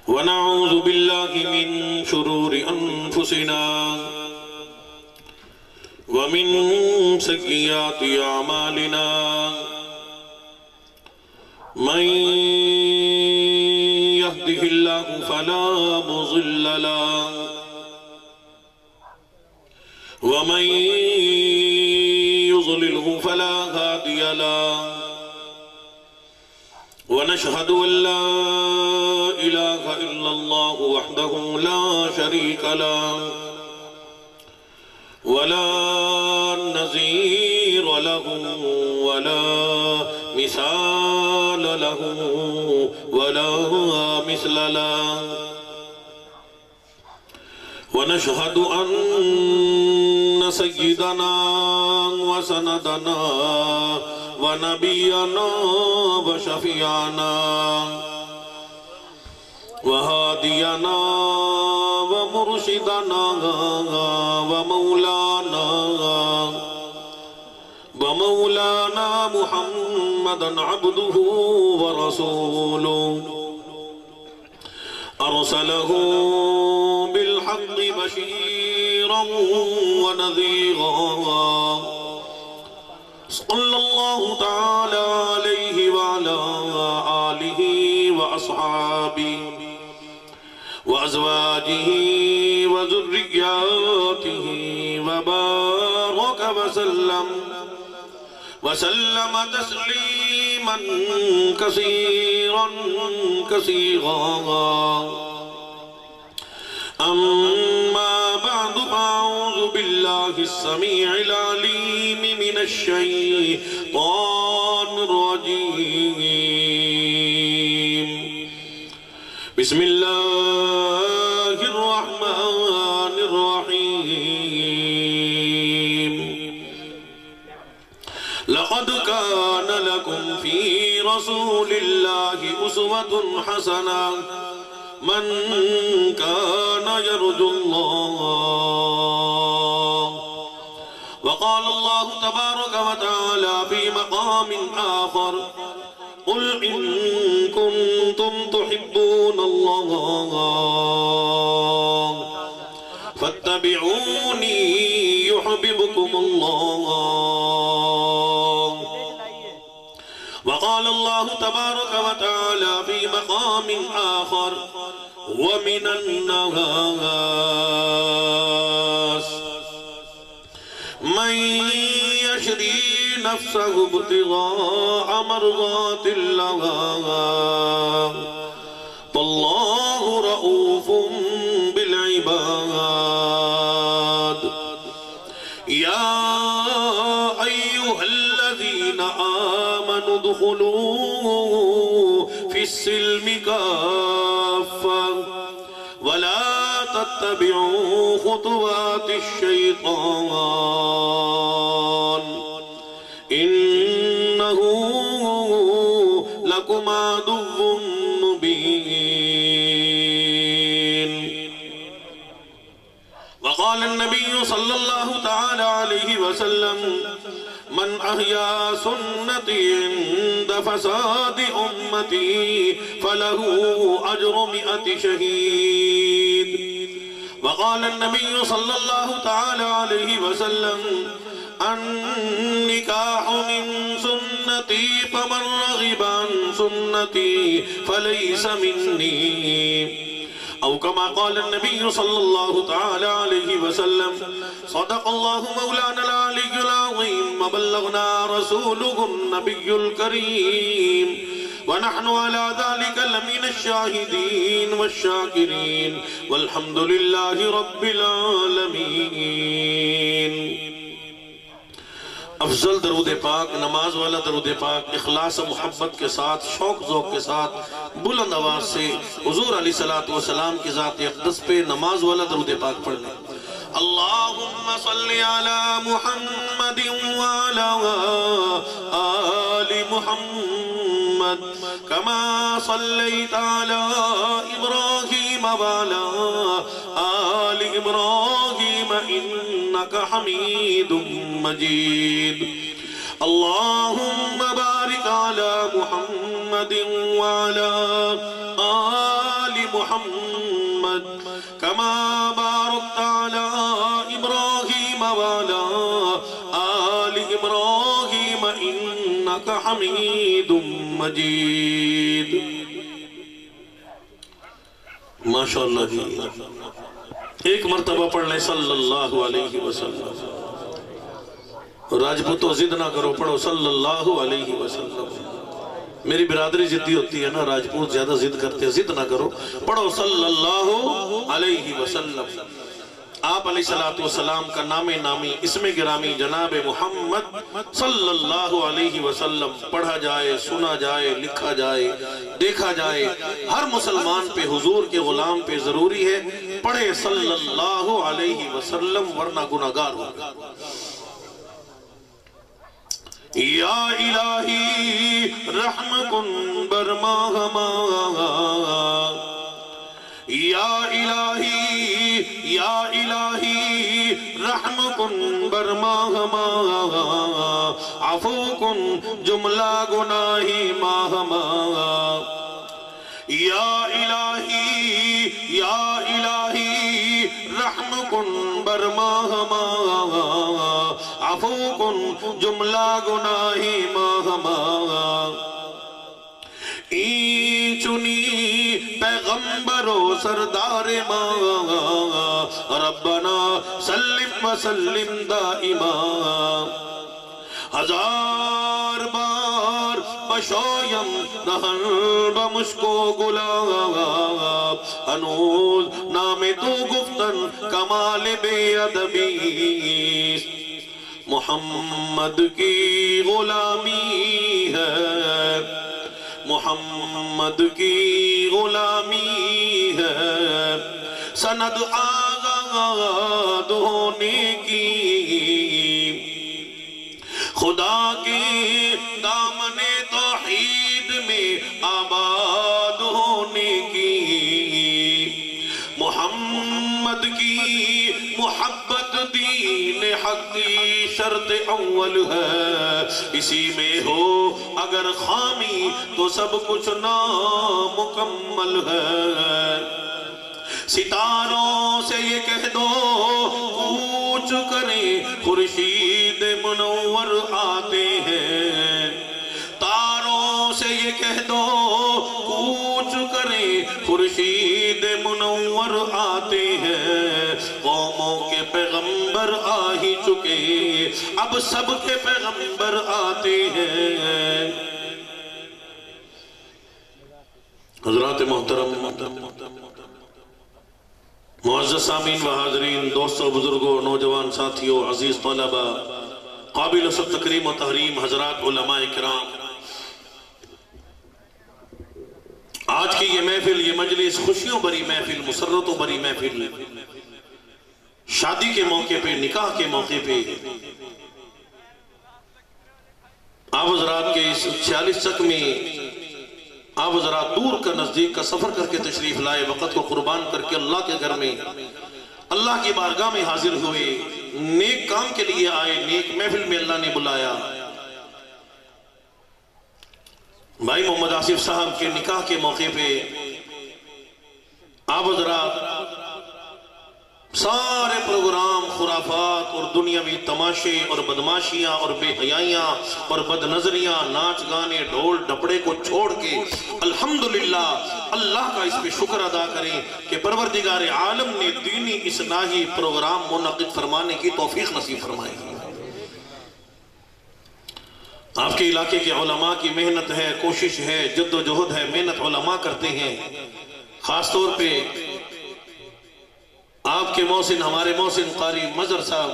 ونعوذ بالله من شرور أنفسنا ومن سيئات أعمالنا من يهده الله فلا مضل له ومن يضلله فلا هادي له ونشهد أن لا إله إلا الله وحده لا شريك له ولا نظير له ولا مثال له ولا مثل له ونشهد أن سيدنا وسندنا ونبينا وشفيعنا وهادينا ومرشدنا ومولانا محمدا عبده ورسوله أرسله بالحق بشيرا ونذيرا صلى الله تعالى عليه وعلى آله وأصحابه وأزواجه وذرياته وبارك وسلم تسليما كثيرا أما بعد فأعوذ بالله السميع العليم من الشيطان الرجيم بسم الله الرحمن الرحيم لقد كان لكم في رسول الله أسوة حسنة من كان يرجو الله وقال الله تبارك وتعالى في مقام آخر قل إن كنتم تحبون الله فاتبعوني يحببكم الله وقال الله تبارك وتعالى في مقام آخر ومن الناس من يشري نفسه ابتغاء مرضات الله والله رؤوف بالعباد يا أيها الذين آمنوا ادخلوا في السلم كافة ولا تتبعوا خطوات الشيطان إنه لكم عدو مبين وقال النبي صلى الله تعالى عليه وسلم من أحيا سنتي عند فساد أمتي فله أجر 100 شهيد وقال النبي صلى الله تعالى عليه وسلم النكاح من سنتي فمن رغب عن سنتي فليس مني أو كما قال النبي صلى الله تعالى عليه وسلم صدق الله مولانا العلي العظيم وبلغنا رسوله النبي الكريم ونحن على ذلك لمن الشاهدين والشاكرين والحمد لله رب العالمين افضل درود پاک نماز والا درود پاک اخلاص و محبت کے ساتھ شوق ذوق کے ساتھ بلند آواز سے حضور علیہ السلام کی ذات اقدس پہ نماز والا درود پاک پڑھنے اللہم صلی علی محمد وعلی آل محمد کما صلیت علی ابراہیم وعلی آل ابراہیم انک حمید مجید اللہم بارک علی محمد وعلی آل محمد كما باركت على إبراهيم وعلى آل إبراهيم إنك حميد مجيد. ماشاءاللہ جی. ایک مرتبہ پڑھ لیں صلی اللہ علیہ وسلم. راجپوتو ضد نہ کرو، پڑھو صلی اللہ علیہ وسلم. میری برادری ضدی ہوتی ہے نا، راجپوت زیادہ ضد کرتے ہیں، ضد نہ کرو، پڑھو صلی اللہ علیہ وسلم. آپ علیہ السلام کا نام نامی اسم گرامی جناب محمد صلی اللہ علیہ وسلم پڑھا جائے، سنا جائے، لکھا جائے، دیکھا جائے. ہر مسلمان پہ، حضور کے غلام پہ ضروری ہے پڑھے صلی اللہ علیہ وسلم، ورنہ گناہگار ہوگا. یا الہی رحم کن برما ہما، یا الہی رحم کن برما ہما، عفو کن جملہ گناہی ماہما. یا الہی رحم کن برما ہما، عفو کن جملہ گناہی ماہما. ای چنی پیغمبر و سردار ماں، ربنا سلم وسلم دائما. ہزار بار بشویم نہر بمشکو گلاب، انوز نام تو گفتن کمال بے ادبی. محمد کی غلامی ہے، محمد کی غلامی ہے، سند آزاد ہونے کی، خدا کے دامن توحید میں آباد ہونے کی. محمد کی محبت دین حق کی شرط اول ہے، اسی میں ہو اگر خامی تو سب کچھ نامکمل ہے. ستاروں سے یہ کہہ دو کوچ کریں، خورشید منور آتے ہیں. تاروں سے یہ کہہ دو کوچ کریں، خورشید منور آتے ہیں. قوموں کے پیغمبر آ ہی چکے، اب سب کے پیغمبر آتے ہیں. حضرات محترم، معزز سامعین و حاضرین، دوستوں، بزرگوں، نوجوان ساتھیوں، عزیز طلبہ، قابل سب تکریم و تحریم حضرات علماء کرام، آج کی یہ محفل، یہ مجلس خوشیوں بری محفل، مسرتوں بری محفل، شادی کے موقع پہ، نکاح کے موقع پہ آپ حضرات کے اس 46 چک میں آپ حضرات دور کا نزدیک کا سفر کر کے تشریف لائے، وقت کو قربان کر کے اللہ کے گھر میں، اللہ کی بارگاہ میں حاضر ہوئے، نیک کام کے لیے آئے، نیک محفل میں اللہ نے بلایا. بھائی محمد آصف صاحب کے نکاح کے موقع پہ آپ حضرات سارے پروگرام، خرافات اور دنیاوی تماشے اور بدماشیاں اور بے حیائیاں اور بد نظریاں، ناچ گانے، ڈھول ڈپڑے کو چھوڑ کے الحمدللہ اللہ کا اس پہ شکر ادا کریں کہ پروردگار عالم نے دینی اصلاحی پروگرام منعقد فرمانے کی توفیق نصیب فرمائی. آپ کے علاقے کے علماء کی محنت ہے، کوشش ہے، جد و جہد ہے، محنت علماء کرتے ہیں. خاص طور پہ آپ کے محسن، ہمارے محسن قاری مظہر صاحب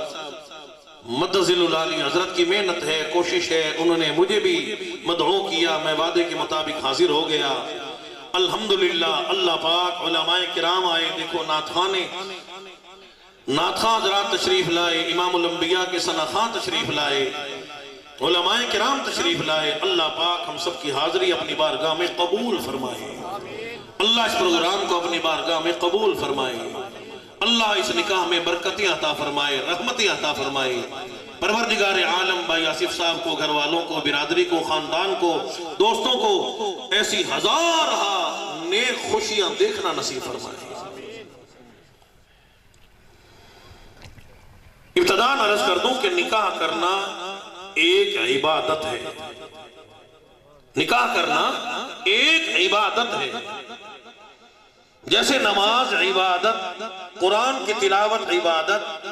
مدذل العالی حضرت کی محنت ہے، کوشش ہے. انہوں نے مجھے بھی مدعو کیا، میں وعدے کے مطابق حاضر ہو گیا. الحمدللہ اللہ پاک، علماء کرام آئے، دیکھو نعت خواں حضرات تشریف لائے، امام الانبیاء کے ثنا خواں تشریف لائے، علماء کرام تشریف لائے. اللہ پاک ہم سب کی حاضری اپنی بارگاہ میں قبول فرمائے. اللہ اس پروگرام کو اپنی بارگاہ میں قبول فرمائے. اللہ اس نکاح میں برکتیں عطا فرمائے، رحمتیں عطا فرمائے. پروردگار عالم بھائی آصف صاحب کو، گھر والوں کو، برادری کو، خاندان کو، دوستوں کو ایسی ہزارہ نیک خوشیاں دیکھنا نصیب فرمائے۔ ابتداءً عرض کر دوں کہ نکاح کرنا ایک عبادت ہے، نکاح کرنا ایک عبادت ہے۔ جیسے نماز عبادت، قرآن کی تلاوت عبادت،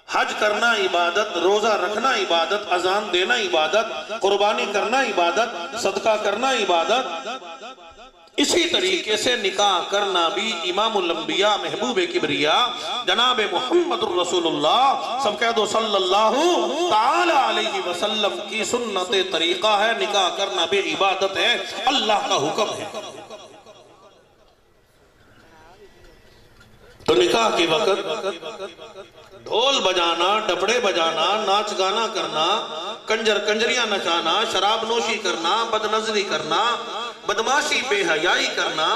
حج کرنا عبادت، روزہ رکھنا عبادت، اذان دینا عبادت، قربانی کرنا عبادت، صدقہ کرنا عبادت، اسی طریقے سے نکاح کرنا بھی امام الانبیاء محبوب کبریا جناب محمد الرسول اللہ سب کہہ دو صلی اللہ تعالی علیہ وسلم کی سنت طریقہ ہے۔ نکاح کرنا بھی عبادت ہے، اللہ کا حکم ہے۔ تو نکاح کے وقت ڈھول بجانا، ڈپڑے بجانا، ناچ گانا کرنا، کنجر کنجریاں نچانا، شراب نوشی کرنا، بدنظری کرنا، بدماشی بے حیائی کرنا،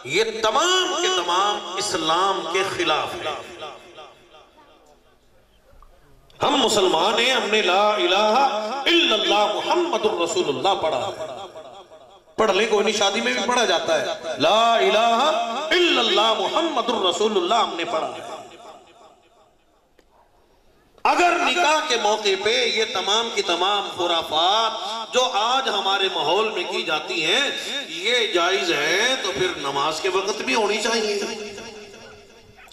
یہ تمام کے تمام اسلام کے خلاف ہے۔ ہم مسلمان ہیں، ہم نے لا الہ الا اللہ محمد الرسول اللہ پڑھا ہے۔ پڑھ لیں، کوئی نہیں، شادی میں بھی پڑھا جاتا ہے، لا الہ الا اللہ محمد الرسول اللہ ہم نے پڑھا ہے۔ اگر نکاح کے موقع پہ یہ تمام کی تمام خرافات جو آج ہمارے ماحول میں کی جاتی ہیں یہ جائز ہے، تو پھر نماز کے وقت بھی ہونی چاہیے۔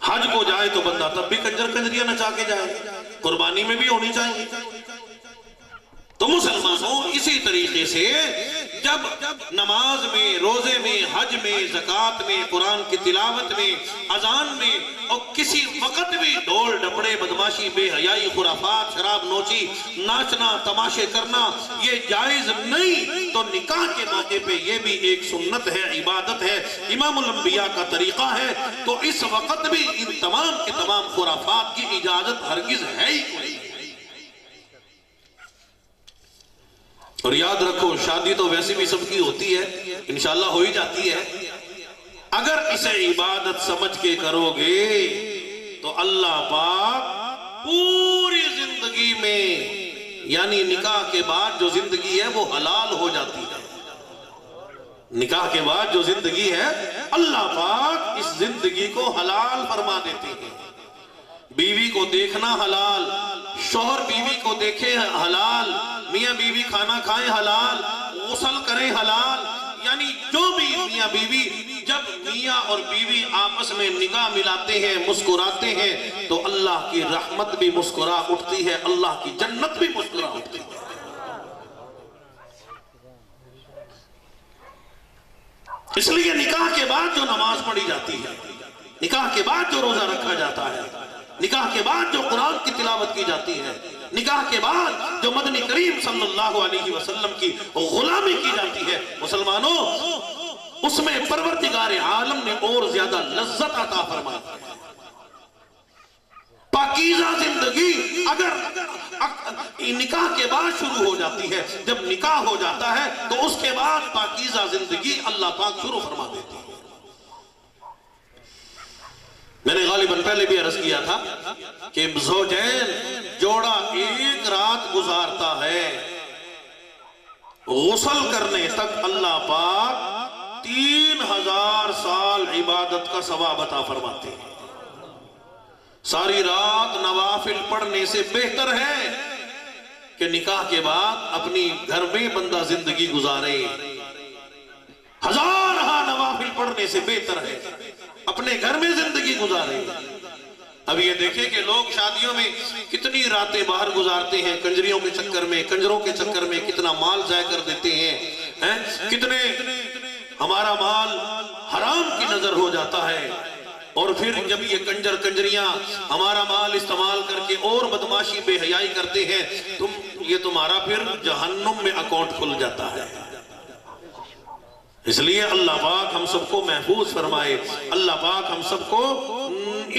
حج کو جائے تو بندہ تب بھی کنجر کنجریاں نچا کے جائے، قربانی میں بھی ہونی چاہیے۔ تو مسلمانوں اسی طریقے سے جب نماز میں، روزے میں، حج میں، زکوٰۃ میں، قرآن کی تلاوت میں، اذان میں اور کسی وقت بھی ڈھول ڈپڑے، بدماشی، بے حیائی، خرافات، شراب نوشی، ناچنا، تماشے کرنا یہ جائز نہیں، تو نکاح کے موقع پہ یہ بھی ایک سنت ہے، عبادت ہے، امام الانبیاء کا طریقہ ہے۔ تو اس وقت بھی ان تمام کے تمام خرافات کی اجازت ہرگز ہے ہی کوئی۔ اور یاد رکھو، شادی تو ویسے بھی سب کی ہوتی ہے، انشاءاللہ ہو ہی جاتی ہے۔ اگر اسے عبادت سمجھ کے کرو گے تو اللہ پاک پوری زندگی میں، یعنی نکاح کے بعد جو زندگی ہے وہ حلال ہو جاتی ہے۔ نکاح کے بعد جو زندگی ہے اللہ پاک اس زندگی کو حلال فرما دیتے ہیں۔ بیوی کو دیکھنا حلال، شوہر بیوی کو دیکھے حلال، میاں بیوی کھانا کھائیں حلال، غسل کریں حلال، یعنی جو بھی میاں بیوی، جب میاں اور بیوی آپس میں نگاہ ملاتے ہیں، مسکراتے ہیں تو اللہ کی رحمت بھی مسکرا اٹھتی ہے، اللہ کی جنت بھی مسکرا اٹھتی ہے۔ اس لیے نکاح کے بعد جو نماز پڑھی جاتی ہے، نکاح کے بعد جو روزہ رکھا جاتا ہے، نکاح کے بعد جو قرآن کی تلاوت کی جاتی ہے، نکاح کے بعد جو مدنی کریم صلی اللہ علیہ وسلم کی غلامی کی جاتی ہے، مسلمانوں اس میں پروردگار عالم نے اور زیادہ لذت عطا فرمائی ہے۔ پاکیزہ زندگی اگر نکاح کے بعد شروع ہو جاتی ہے، جب نکاح ہو جاتا ہے تو اس کے بعد پاکیزہ زندگی اللہ پاک شروع فرما دیتی ہے۔ میں نے غالباً پہلے بھی عرض کیا تھا کہ زوجین جوڑا ایک رات گزارتا ہے، غسل کرنے تک اللہ پاک 3000 سال عبادت کا ثواب عطا فرماتے ہیں۔ ساری رات نوافل پڑھنے سے بہتر ہے کہ نکاح کے بعد اپنی گھر میں بندہ زندگی گزارے۔ ہزارہ نوافل پڑھنے سے بہتر ہے اپنے گھر میں زندگی گزارے۔ اب یہ دیکھیں کہ لوگ شادیوں میں کتنی راتیں باہر گزارتے ہیں، کنجریوں کے چکر میں، کنجروں کے چکر میں کتنا مال ضائع کر دیتے ہیں، کتنے ہمارا مال حرام کی نظر ہو جاتا ہے، اور پھر جب یہ کنجر کنجریاں ہمارا مال استعمال کر کے اور بدماشی بے حیائی کرتے ہیں، یہ تمہارا پھر جہنم میں اکاؤنٹ کھل جاتا ہے۔ اس لیے اللہ پاک ہم سب کو محفوظ فرمائے، اللہ پاک ہم سب کو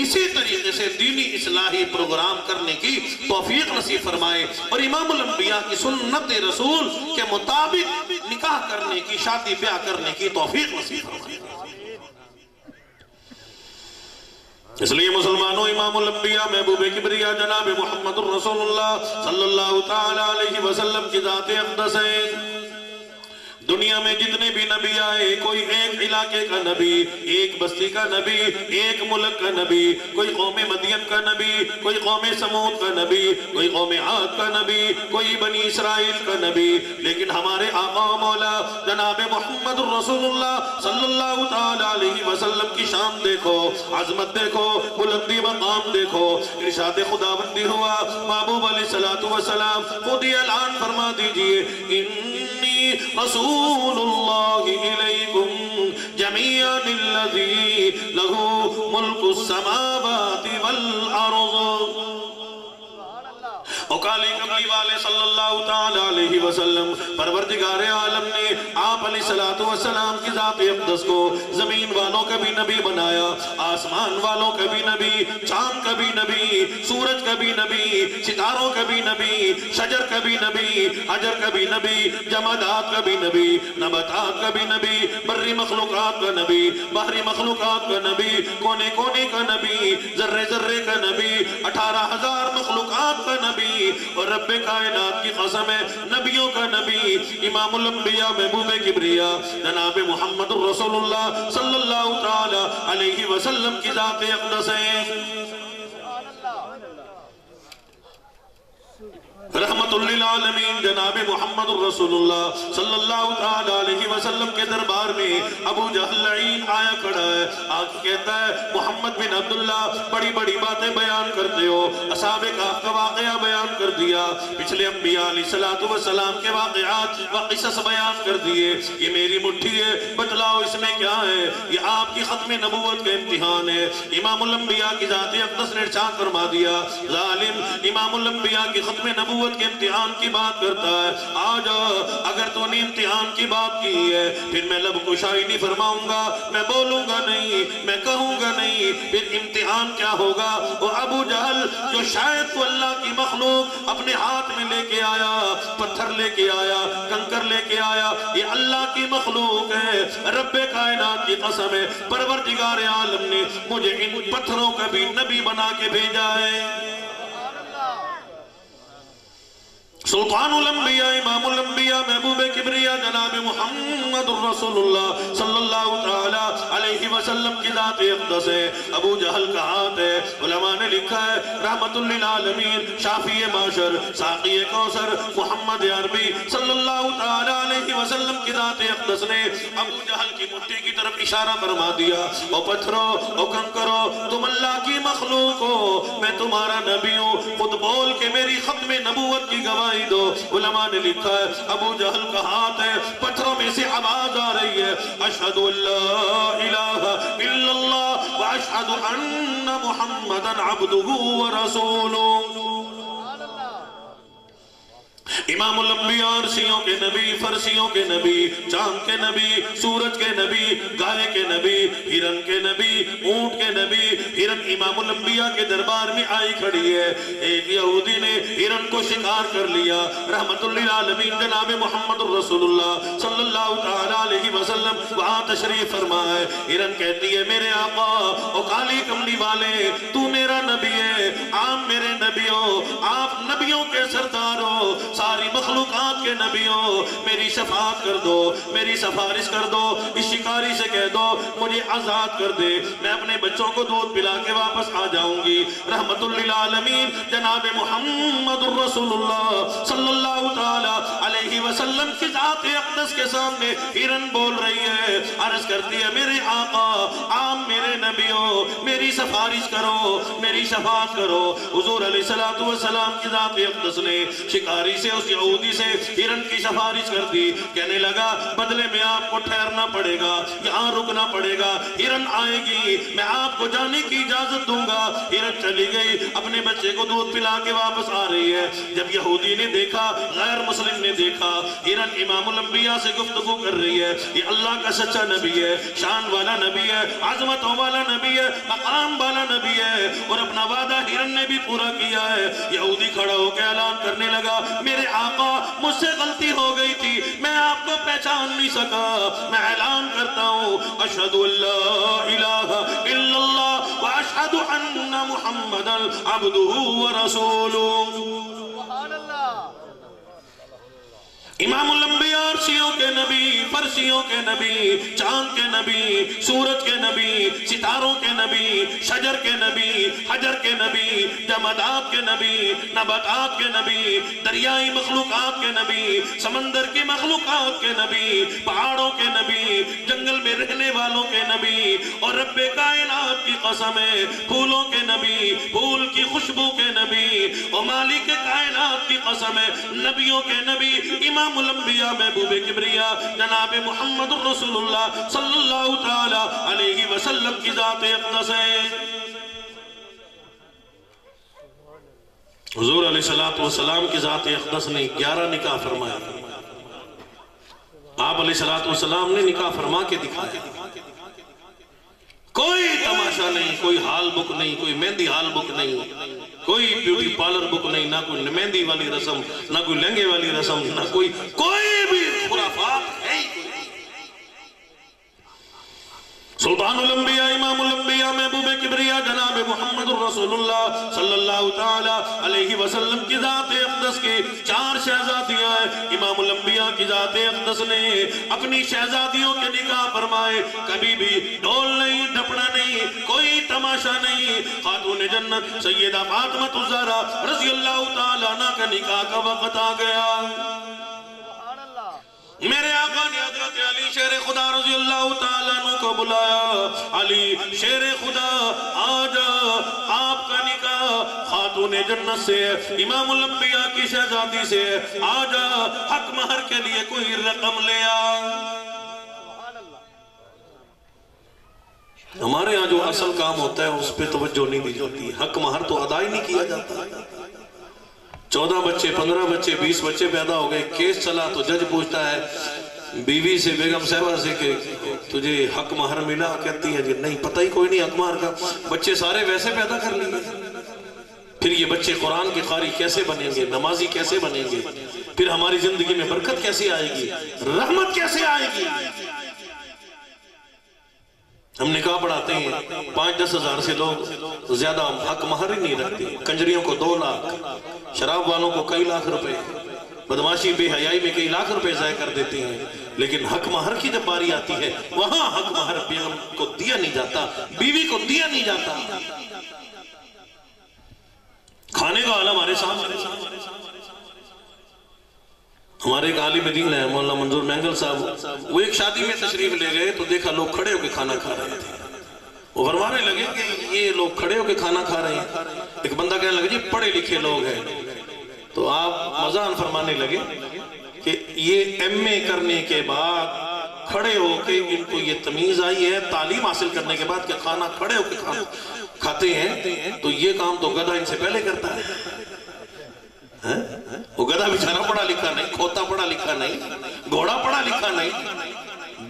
اسی طریقے سے دینی اصلاحی پروگرام کرنے کی توفیق نصیب فرمائے، اور امام الانبیاء کی سنت رسول کے مطابق نکاح کرنے کی، شادی بیاہ کرنے کی توفیق نصیب فرمائے۔ اس لیے مسلمانوں، امام الانبیاء محبوب کبریا جناب محمد الرسول اللہ صلی اللہ تعالی علیہ وسلم کی ذات اقدس ہے دنیا میں جتنے بھی نبی آئے کوئی ایک علاقے کا نبی، ایک بستی کا نبی، ایک ملک کا نبی، کوئی قوم مدین کا نبی، کوئی قوم سمود کا نبی، کوئی قوم عاد کا نبی، کوئی بنی اسرائیل کا نبی، لیکن ہمارے آقا و مولا جناب محمد رسول اللہ صلی اللہ تعالی علیہ وسلم کی شان دیکھو، عظمت دیکھو، بلندی مقام دیکھو، ارشاد خداوندی ہوا محبوب علیہ السلام خود ہی اعلان فرما دیجئے انی رسول اللہ الیکم جمیعا الذی لہ ملک السماوات والارض۔ اکالی کملی والے صلی اللہ تعالی علیہ وسلم پروردگار عالم نے آپ علیہ السلام کی ذات اقدس کو زمین والوں کا بھی نبی بنایا، آسمان والوں کا بھی نبی، چاند کا بھی نبی، سورج کا بھی نبی، ستاروں کا بھی نبی، شجر کا بھی نبی، حجر کا بھی نبی، جمادات کا بھی نبی، نباتات کا بھی نبی، بری مخلوقات کا نبی، بحری مخلوقات کا نبی، کونے کونے کا نبی، ذرے ذرے کا نبی، 18,000 مخلوقات کا نبی، اور رب کائنات کی قسم ہے نبیوں کا نبی، امام الانبیاء محبوب کبریا جناب محمد رسول اللہ صلی اللہ تعالی علیہ وسلم کی ذات اقدس ہے۔ رحمت للعالمین جناب محمد رسول اللہ صلی اللہ تعالی علیہ وسلم کے دربار میں ابو جہل لعین آیا کھڑا ہے، آج کہتا ہے محمد بن عبداللہ بڑی بڑی باتیں بیان کرتے ہو، اصحاب کہف کا واقعہ بیان کر دیا، پچھلے انبیاء علیہ السلام کے واقعات و قصص بیان کر دیے، یہ میری مٹھی ہے بتلاؤ اس میں کیا ہے؟ یہ آپ کی ختم نبوت کا امتحان ہے۔ امام الانبیاء کی ذات اقدس نے ارشاد فرما دیا ظالم امام الانبیاء کی ختم نبوت کے امتحان کی بات کرتا ہے، آج اگر تو نے امتحان کی بات کی ہے پھر میں لب کشائی نہیں فرماؤں گا، میں بولوں گا نہیں، میں کہوں گا نہیں، پھر امتحان کیا ہوگا؟ وہ ابو جہل جو شاید تو اللہ کی مخلوق اپنے ہاتھ میں لے کے آیا، پتھر لے کے آیا، کنکر لے کے آیا، یہ اللہ کی مخلوق ہے، رب کائنات کی قسم ہے پروردگار عالم نے مجھے ان پتھروں کا بھی نبی بنا کے بھیجا ہے۔ سلطان الانبیاء امام الانبیاء محبوب کبریا جناب محمد رسول اللہ صلی اللہ تعالی علیہ وسلم کی ذات اقدس ہے، ابو جہل کا ہاتھ ہے، علماء نے لکھا ہے رحمت للعالمین شافی معاشر ساقی کوثر محمد عربی صلی اللہ تعالی علیہ وسلم کی ذات اقدس نے ابو جہل کی مٹھی کی طرف اشارہ فرما دیا، او پتھرو او کنکرو تم اللہ کی مخلوق ہو، میں تمہارا نبی ہوں، خود بول کے میری ختم نبوت کی گواہی دو۔ علماء نے لکھا ہے ابو جہل کا ہاتھ ہے، پتھروں میں سے آواز آ رہی ہے اشہد ان لا الہ الا اللہ واشہد ان محمدا عبدہ ورسولہ۔ امام الانبیاء عرشیوں کے نبی، فرشیوں کے نبی، چاند کے نبی، سورج کے نبی، گائے کے نبی، ہرن کے نبی، اونٹ کے نبی، ہرن امام الانبیاء کے دربار میں آئی کھڑی ہے، ایک یہودی نے ہرن کو شکار کر لیا، رحمت للعالمین جناب محمد رسول اللہ صلی اللہ تعالی علیہ وسلم وہاں تشریف فرما ہے، ہرن کہتی ہے میرے آقا او کالی کملی والے تو میرا نبی ہے، آپ میرے نبی ہو، آپ نبیوں کے سردار ہو، ساری مخلوقات کے نبیوں میری شفاعت کر دو، میری سفارش کر دو، اس شکاری سے کہہ دو مجھے آزاد کر دے، میں اپنے بچوں کو دودھ پلا کے واپس آ جاؤں گی۔ رحمت للعالمین جناب محمد رسول اللہ صلی اللہ تعالی علیہ وسلم کی ذات اقدس کے سامنے ہرن بول رہی ہے، عرض کرتی ہے میرے آقا آپ میرے نبیوں میری سفارش کرو، میری شفاعت کرو۔ حضور علیہ السلام کی ذات اقدس نے شکاری سے اس یہودی سے ہرن کی سفارش کر دی، کہنے لگا بدلے میں آپ کو ٹھہرنا پڑے گا، یہاں رکنا پڑے گا، ہرن آئے گی میں آپ کو جانے کی اجازت دوں گا۔ ہرن چلی گئی، اپنے بچے کو دودھ پلا کے واپس آ رہی ہے، جب یہودی نے دیکھا، غیر مسلم نے دیکھا ہرن امام الانبیاء سے گفتگو کر رہی ہے، یہ اللہ کا سچا نبی ہے، شان والا نبی ہے، عظمتوں والا نبی ہے، مقام والا نبی ہے، اور اپنا وعدہ ہرن نے بھی پورا کیا ہے۔ یہودی کھڑا ہو کے اعلان کرنے لگا میرے آقا مجھ سے غلطی ہو گئی تھی، میں آپ کو پہچان نہیں سکا، میں اعلان کرتا ہوں اشہد ان لا الہ الا اللہ واشہد ان محمدا عبدہ ورسولہ۔ امام الانبیاء عرشیوں کے نبی، فرشیوں کے نبی، چاند کے نبی، سورج کے نبی، ستاروں کے نبی، شجر کے نبی، حجر کے نبی، جمادات کے نبی، نباتات کے نبی، دریائی مخلوقات کے نبی، سمندر کی مخلوقات کے نبی، پہاڑوں کے نبی، جنگل میں رہنے والوں کے نبی، اور رب کائنات کی قسم ہے پھولوں کے نبی، پھول کی خوشبو کے نبی، اور مالک کائنات کی قسم ہے نبیوں کے نبی، امام الانبیاء محبوب کبریا جناب محمد الرسول اللہ صلی اللہ تعالی علیہ وسلم کی ذات اقدس ہے۔ حضور علیہ السلام کی ذات اقدس نے 11 نکاح فرمایا۔ آپ علیہ السلام نے نکاح فرما کے دکھایا۔ کوئی تماشا نہیں، کوئی ہال بک نہیں، کوئی مہندی ہال بک نہیں، کوئی بیوٹی پارلر بک نہیں، نہ کوئی مہندی والی رسم، نہ کوئی لہنگے والی رسم، نہ کوئی بھی خرافات ہے۔ سلطان الانبیاء امام الانبیاء محبوب کبریا جناب محمد الرسول اللہ صلی اللہ تعالی علیہ وسلم کی ذات اقدس کے 4 شہزادیاں ہیں۔ امام الانبیاء کی ذات اقدس نے اپنی شہزادیوں کے نکاح فرمائے، کبھی بھی ڈھول نہیں، ڈھپڑا نہیں، کوئی تماشا نہیں۔ خاتون جنت سیدہ فاطمہ الزہرا رضی اللہ تعالیٰ عنہ کا نکاح کا وقت آ گیا۔ میرے آقا نے حضرت علی شیر خدا رضی اللہ تعالیٰ عنہ کو بلایا، علی شیر خدا آجا، آپ کا نکاح خاتون جنت سے، امام الانبیاء کی شہزادی سے، آجا حق مہر کے لیے کوئی رقم لیا۔ ہمارے ہاں جو اصل کام ہوتا ہے اس پہ توجہ نہیں دی جاتی، حق مہر تو ادا ہی نہیں کیا جاتا۔ 14 بچے، 15 بچے، 20 بچے پیدا ہو گئے، کیس چلا تو جج پوچھتا ہے بیوی سے، بیگم صاحبہ سے کہ تجھے حق مہر ملا؟ کہتی ہے جی نہیں، پتہ ہی کوئی نہیں حق مہر کا، بچے سارے ویسے پیدا کر لیے۔ پھر یہ بچے قرآن کے قاری کیسے بنیں گے، نمازی کیسے بنیں گے، پھر ہماری زندگی میں برکت کیسے آئے گی، رحمت کیسے آئے گی؟ ہم نکاح پڑھاتے ہیں 5-10 ہزار سے لوگ زیادہ حق مہر ہی نہیں رکھتے، کنجریوں کو 2 لاکھ، شراب والوں کو کئی لاکھ روپے، بدماشی بے حیائی میں کئی لاکھ روپے ضائع کر دیتے ہیں، لیکن حق مہر کی جب باری آتی ہے وہاں حق مہر بیگم کو دیا نہیں جاتا، بیوی کو دیا نہیں جاتا۔ کھانے کا حال ہمارے سامنے، ہمارے ایک عالم دین ہے مولانا منظور مینگل صاحب، وہ ایک شادی میں تشریف لے گئے تو دیکھا لوگ کھڑے ہو کے کھانا کھا رہے تھے۔ وہ فرمانے لگے کہ یہ لوگ کھڑے ہو کے کھانا کھا رہے ہیں۔ ایک بندہ کہنے لگا جی پڑھے لکھے لوگ ہیں، تو آپ مزاح فرمانے لگے کہ یہ ایم اے کرنے کے بعد کھڑے ہو کے ان کو یہ تمیز آئی ہے تعلیم حاصل کرنے کے بعد کہ کھانا کھڑے ہو کے کھاتے ہیں، تو یہ کام تو گدھا ان سے پہلے کرتا ہے۔ وہ گدھا بیچارہ پڑھا لکھا نہیں، کھوتا پڑھا لکھا نہیں، گھوڑا پڑھا لکھا نہیں،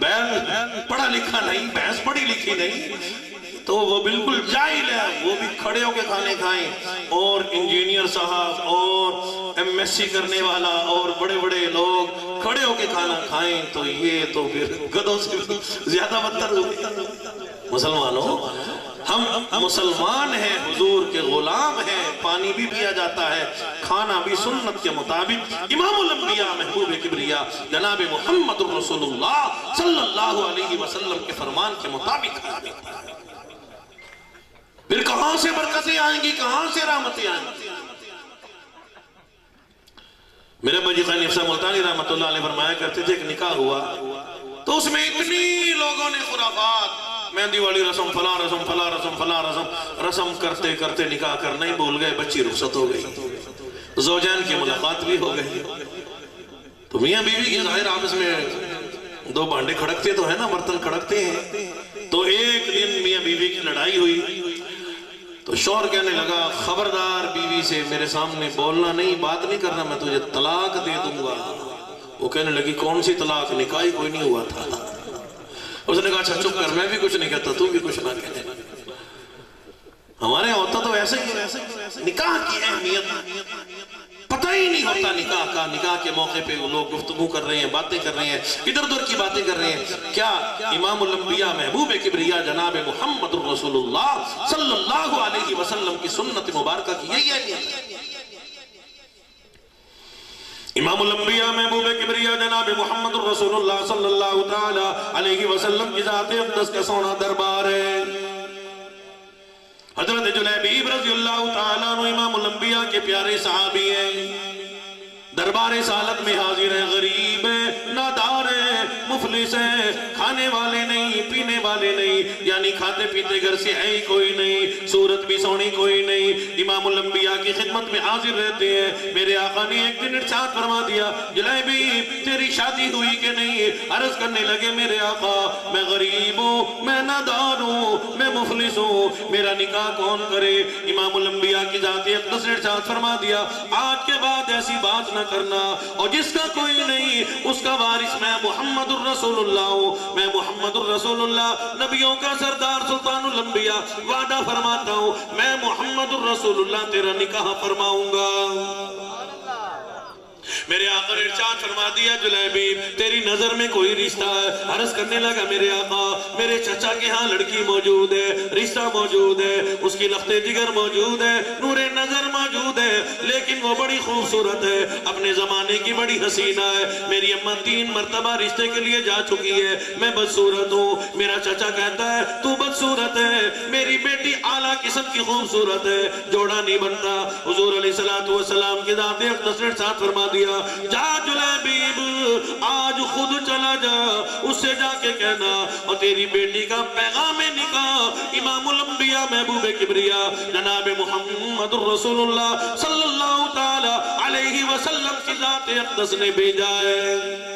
بیل پڑھا لکھا نہیں، بھینس پڑھی لکھی نہیں، تو وہ بالکل جاہل ہے، وہ بھی کھڑے ہو کے کھانے کھائیں۔ اور انجینئر صاحب اور ایم ایس سی کرنے والا اور بڑے بڑے لوگ کھڑے ہو کے کھانا کھائیں، تو یہ تو پھر گدھوں سے زیادہ بدتر ہوگی۔ مسلمانوں، ہم مسلمان ہیں، حضور کے غلام ہیں، پانی بھی پیا جاتا ہے، کھانا بھی سنت کے مطابق امام الانبیاء محبوب کبریا جناب محمد الرسول اللہ صلی اللہ علیہ وسلم کے فرمان کے مطابق۔ پھر کہاں سے برکتیں آئیں گی، کہاں سے رحمتیں آئیں گی؟ میرے ابا جی خانی افسا ملتانی رحمت اللہ علیہ فرمایا کرتے تھے کہ نکاح ہوا تو اس میں اتنی لوگوں نے خرافات، مہندی والی رسم، فلاں رسم، فلاں رسم، فلاں رسم کرتے کرتے نکاح کرنا ہی بھول گئے، بچی رخصت ہو گئی، زوجین کی ملاقات بھی ہو گئی۔ تو میاں بیوی کی ظاہر آپس میں 2 بانڈے کھڑکتے تو ہیں نا، برتن کھڑکتے ہیں۔ تو ایک دن میاں بیوی کی لڑائی ہوئی تو شوہر کہنے لگا خبردار بیوی سے میرے سامنے بولنا نہیں، بات نہیں کرنا، میں تجھے طلاق دے دوں گا۔ وہ کہنے لگی کون سی طلاق، نکاح ہی کوئی نہیں ہوا تھا۔ اس نے کہا اچھا چپ کر، میں بھی کچھ نہیں کہتا، تو بھی کچھ نہ کہنے۔ ہمارے ہوتا تو ایسے ہی، نکاح کی اہمیت پتہ ہی نہیں ہوتا نکاح کا۔ نکاح کے موقع پہ وہ لوگ گفتگو کر رہے ہیں، باتیں کر رہے ہیں، ادھر ادھر کی باتیں کر رہے ہیں۔ کیا امام الانبیاء محبوب کبریا جناب محمد الرسول اللہ صلی اللہ علیہ وسلم کی سنت مبارکہ کی یہی اہمیت ہے؟ امام الانبیاء محبوب کبریا جناب محمد الرسول اللہ صلی اللہ تعالی علیہ وسلم کی ذات اقدس کا سونا دربار ہے۔ حضرت جلیبیب رضی اللہ تعالیٰ عنہ امام الانبیاء کے پیارے صحابی ہیں، دربار سالت میں حاضر ہیں، غریب ہیں، نادار ہیں، مفلس ہیں، کھانے والے نہیں، پینے والے نہیں، یعنی کھاتے پیتے گھر سے ہے ہی کوئی نہیں، صورت بھی سونی کوئی نہیں، امام الانبیاء کی خدمت میں حاضر رہتے ہیں۔ میرے آقا نے ایک دن ارشاد فرما دیا، جلیبیب تیری شادی ہوئی کہ نہیں؟ عرض کرنے لگے میرے آقا میں غریب ہوں، میں نادار ہوں، میں مفلس ہوں، میرا نکاح کون کرے؟ امام الانبیاء کی ذات اقدس نے ارشاد فرما دیا، آج کے بعد ایسی بات نہ کرنا، اور جس کا کوئی نہیں اس کا وارث میں محمد الرسول اللہ ہوں، میں محمد الرسول اللہ نبیوں کا سردار سلطان الانبیاء وعدہ فرماتا ہوں، میں محمد الرسول اللہ تیرا نکاح فرماؤں گا۔ میرے آقا نے ارشاد فرما دیا، جلیبیب تیری نظر میں کوئی رشتہ ہے؟ عرض کرنے لگا میرے آقا میرے چچا کے ہاں لڑکی موجود ہے، رشتہ موجود ہے، اس کی لخت جگر موجود ہے، نور نظر موجود ہے، لیکن وہ بڑی خوبصورت ہے، اپنے زمانے کی بڑی حسینہ ہے، میری اماں 3 مرتبہ رشتے کے لیے جا چکی ہے، میں بدصورت ہوں، میرا چچا کہتا ہے تو بدصورت ہے، میری بیٹی اعلیٰ قسم کی خوبصورت ہے، جوڑا نہیں بنتا۔ حضور علیہ السلام کی ذات اقدس نے ارشاد فرما دیا، جا جلیبیب آج خود چلا جا، اس سے جا کے کہنا اور تیری بیٹی کا پیغام نکاح امام الانبیاء محبوب کبریا جناب محمد الرسول اللہ صلی اللہ تعالی علیہ وسلم کی ذات اقدس نے بھیجا ہے۔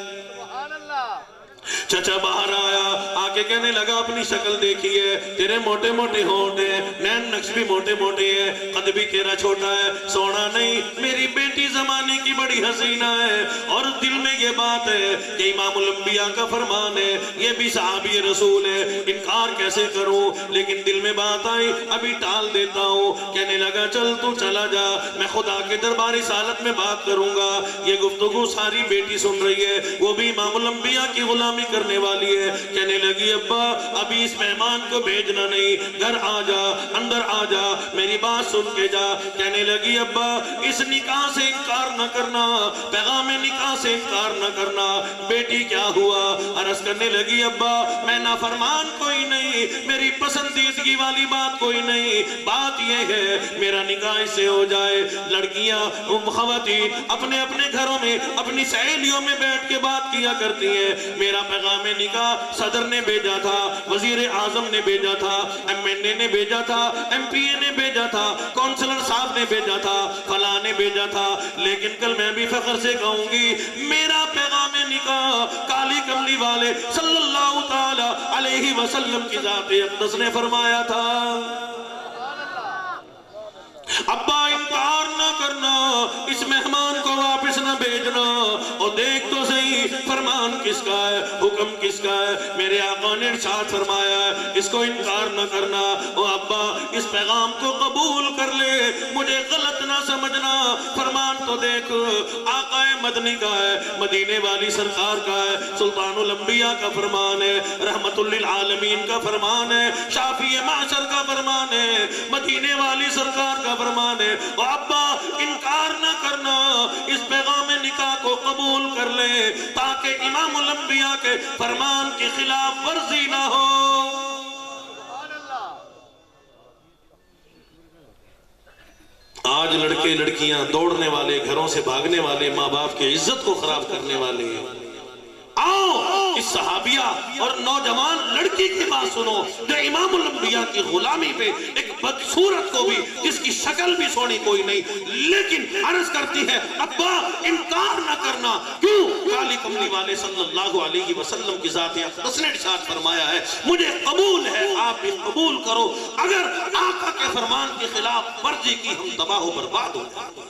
چچا باہر آیا، آکے کہنے لگا اپنی شکل دیکھیے، تیرے موٹے موٹے ہونٹ ہیں، نین نقش بھی موٹے موٹے ہیں، قد بھی تیرا چھوٹا ہے، سونا نہیں، میری بیٹی زمانے کی بڑی حسینہ ہے، اور دل میں یہ بات ہے کہ امام الانبیاء کا فرمان ہے، یہ بھی صحابی رسول ہے، انکار کیسے کروں؟ لیکن دل میں بات آئی، ابھی ٹال دیتا ہوں۔ کہنے لگا چل تو چلا جا، میں خدا کے دربار رسالت میں بات کروں گا۔ یہ گفتگو ساری بیٹی سن رہی ہے، وہ بھی امام الانبیاء کی غلامی کرنے والی ہے۔ کہنے لگی ابا ابھی اس مہمان کو بھیجنا نہیں، گھر آ جا، اندر آ جا، میری بات سن کے جا۔ کہنے لگی ابا اس نکاح سے انکار نہ کرنا، پیغام نکاح سے انکار نہ کرنا۔ بیٹی کیا ہوا؟ عرض کرنے لگی ابا میں نافرمان کوئی نہیں، میری پسندیدگی والی بات کوئی نہیں، بات یہ ہے میرا نکاح سے ہو جائے۔ لڑکیاں خواتین اپنے اپنے گھروں میں اپنی سہیلیوں میں بیٹھ کے بات کیا کرتی ہیں، میرا پیغام نکاح صدر نے بھیجا تھا، وزیر اعظم نے بھیجا تھا، ایم این اے نے بھیجا تھا، ایم پی اے نے بھیجا تھا، کونسلر صاحب نے بھیجا تھا، فلاں نے بھیجا تھا، لیکن کل میں بھی فخر سے کہوں گی میرا پیغام نکاح کالی کملی والے صلی اللہ تعالی علیہ وسلم کی ذات اقدس نے فرمایا تھا۔ ابا انکار نہ کرنا، اس مہمان کو واپس نہ بھیجنا، اور دیکھ تو صحیح فرمان کس کا ہے، حکم کس کا ہے؟ میرے آقا نے ارشاد فرمایا ہے اس کو انکار نہ کرنا۔ او ابا اس پیغام کو قبول کر لے، مجھے غلط نہ سمجھنا، فرمان تو دیکھ آقا مدنی کا ہے، مدینے والی سرکار کا ہے، سلطان الانبیاء کا فرمان ہے، رحمت للعالمین کا فرمان ہے، شافی معشر کا فرمان ہے، مدینے والی سرکار کا فرمان ہے۔ او ابا انکار نہ کرنا، اس پیغام نکاح کو قبول کر لے تاکہ امام الانبیاء کے فرمان کی خلاف ورزی نہ ہو۔ آج لڑکے لڑکیاں دوڑنے والے، گھروں سے بھاگنے والے، ماں باپ کی عزت کو خراب کرنے والے، آؤ اس صحابیہ اور نوجوان لڑکی کی بات سنو جو امام الانبیاء کی غلامی پہ ایک بدصورت کو بھی جس کی شکل بھی سونی کوئی نہیں، لیکن عرض کرتی ہے ابا انکار نہ کرنا۔ کیوں؟ کالی کملی والے صلی اللہ علیہ وسلم کی ذات اقدس نے ارشاد فرمایا ہے مجھے قبول ہے، آپ بھی قبول کرو، اگر آقا کے فرمان کے خلاف ورزی کی ہم تباہ و برباد ہو جائیں۔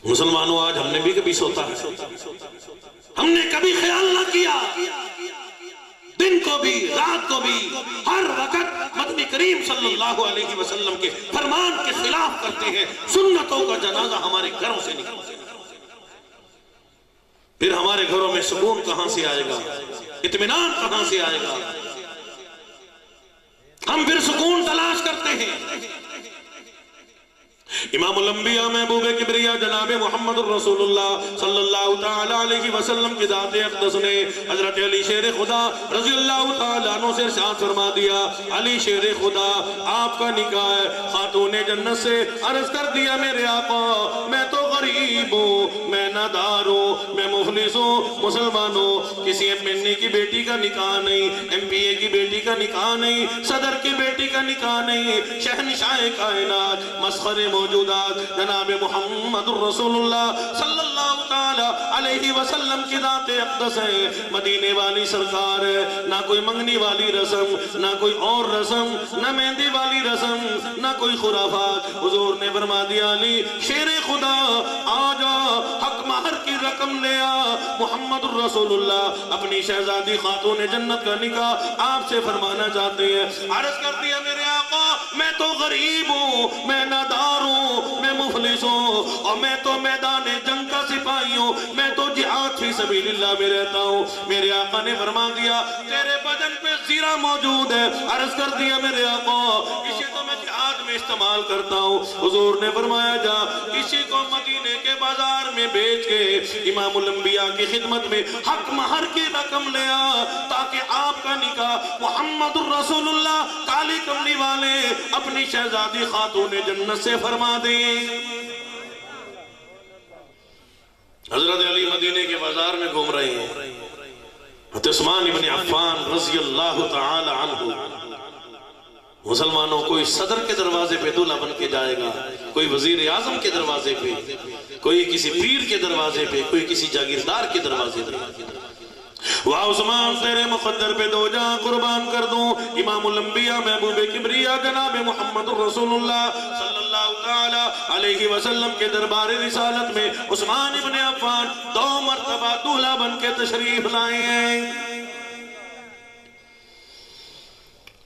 مسلمانوں آج ہم نے بھی کبھی سوتا ہے، ہم نے کبھی خیال نہ کیا، دن کو بھی رات کو بھی ہر وقت مدنی کریم صلی اللہ علیہ وسلم کے فرمان کے خلاف کرتے ہیں، سنتوں کا جنازہ ہمارے گھروں سے نکلتے ہیں۔ پھر ہمارے گھروں میں سکون کہاں سے آئے گا، اطمینان کہاں سے آئے گا؟ ہم پھر سکون تلاش کرتے ہیں، امام الانبیاء محبوب کبریا جناب محمد الرسول اللہ صلی اللہ تعالیٰ علیہ وسلم کی ذات اقدس نے حضرت علی شیر خدا رضی اللہ تعالیٰ عنہ سے ارشاد فرما دیا، علی شیر خدا آپ کا نکاح ہے خاتون جنت سے۔ عرض کر دیا میرے آقا میں تو غریب ہوں، میں نادار ہوں، میں مفلس ہوں، مسلمان ہوں، کسی ایم این اے کی بیٹی کا نکاح نہیں، ایم پی اے کی بیٹی کا نکاح نہیں، صدر کی بیٹی کا نکاح نہیں، شہنشاہ کائنات مسخر موجودات جناب محمد الرسول اللہ صلی اللہ تعالیٰ علیہ وسلم کی ذات اقدس ہے، مدینے والی سرکار ہے، نہ کوئی منگنی والی رسم، نہ کوئی اور رسم، نہ مہندی والی رسم، نہ کوئی خرافات۔ حضور نے فرما دیا علی شیر خدا آجا حق مہر کی رقم لے آ۔ محمد الرسول اللہ اپنی شہزادی خاتون جنت کا نکاح آپ سے فرمانا چاہتے ہیں۔ عرض کر دیا میرے آقا میں تو غریب ہوں، میں نادار ہوں، میں مفلس ہوں، اور میں تو میدان جنگ کا سپاہی ہوں، میں تو جہاد فی سبیل اللہ میں رہتا ہوں۔ میرے آقا نے فرما دیا تیرے بدن پہ زیرہ موجود ہے۔ عرض کر دیا میرے آقا اسے تو میں جہاد میں استعمال کرتا ہوں۔ حضور نے فرمایا جا کسی کو مدینے کے بازار میں بیچ کے امام الانبیاء کی خدمت میں حق مہر کی رقم لے آ، تاکہ آپ کا نکاح محمد الرسول اللہ کالی کملی والے اپنی شہزادی خاتون جنت سے فرما دیں۔ حضرت علی مدینے کے بازار میں گھوم رہے ہیں، حضرت عثمان ابن عفان رضی اللہ تعالی عنہ مسلمانوں کوئی صدر کے دروازے پہ دولہا بن کے جائے گا، کوئی وزیر اعظم کے دروازے پہ، کوئی کسی پیر کے دروازے پہ، کوئی کسی جاگیردار کے دروازے پہ۔ واہ عثمان تیرے مقدر پہ دو جان قربان کر دوں۔ امام الانبیاء محبوب کبریا جناب محمد الرسول اللہ صلی اللہ تعالیٰ علیہ وسلم کے دربار رسالت میں عثمان ابن عفان 2 مرتبہ دولہا بن کے تشریف لائے ہیں۔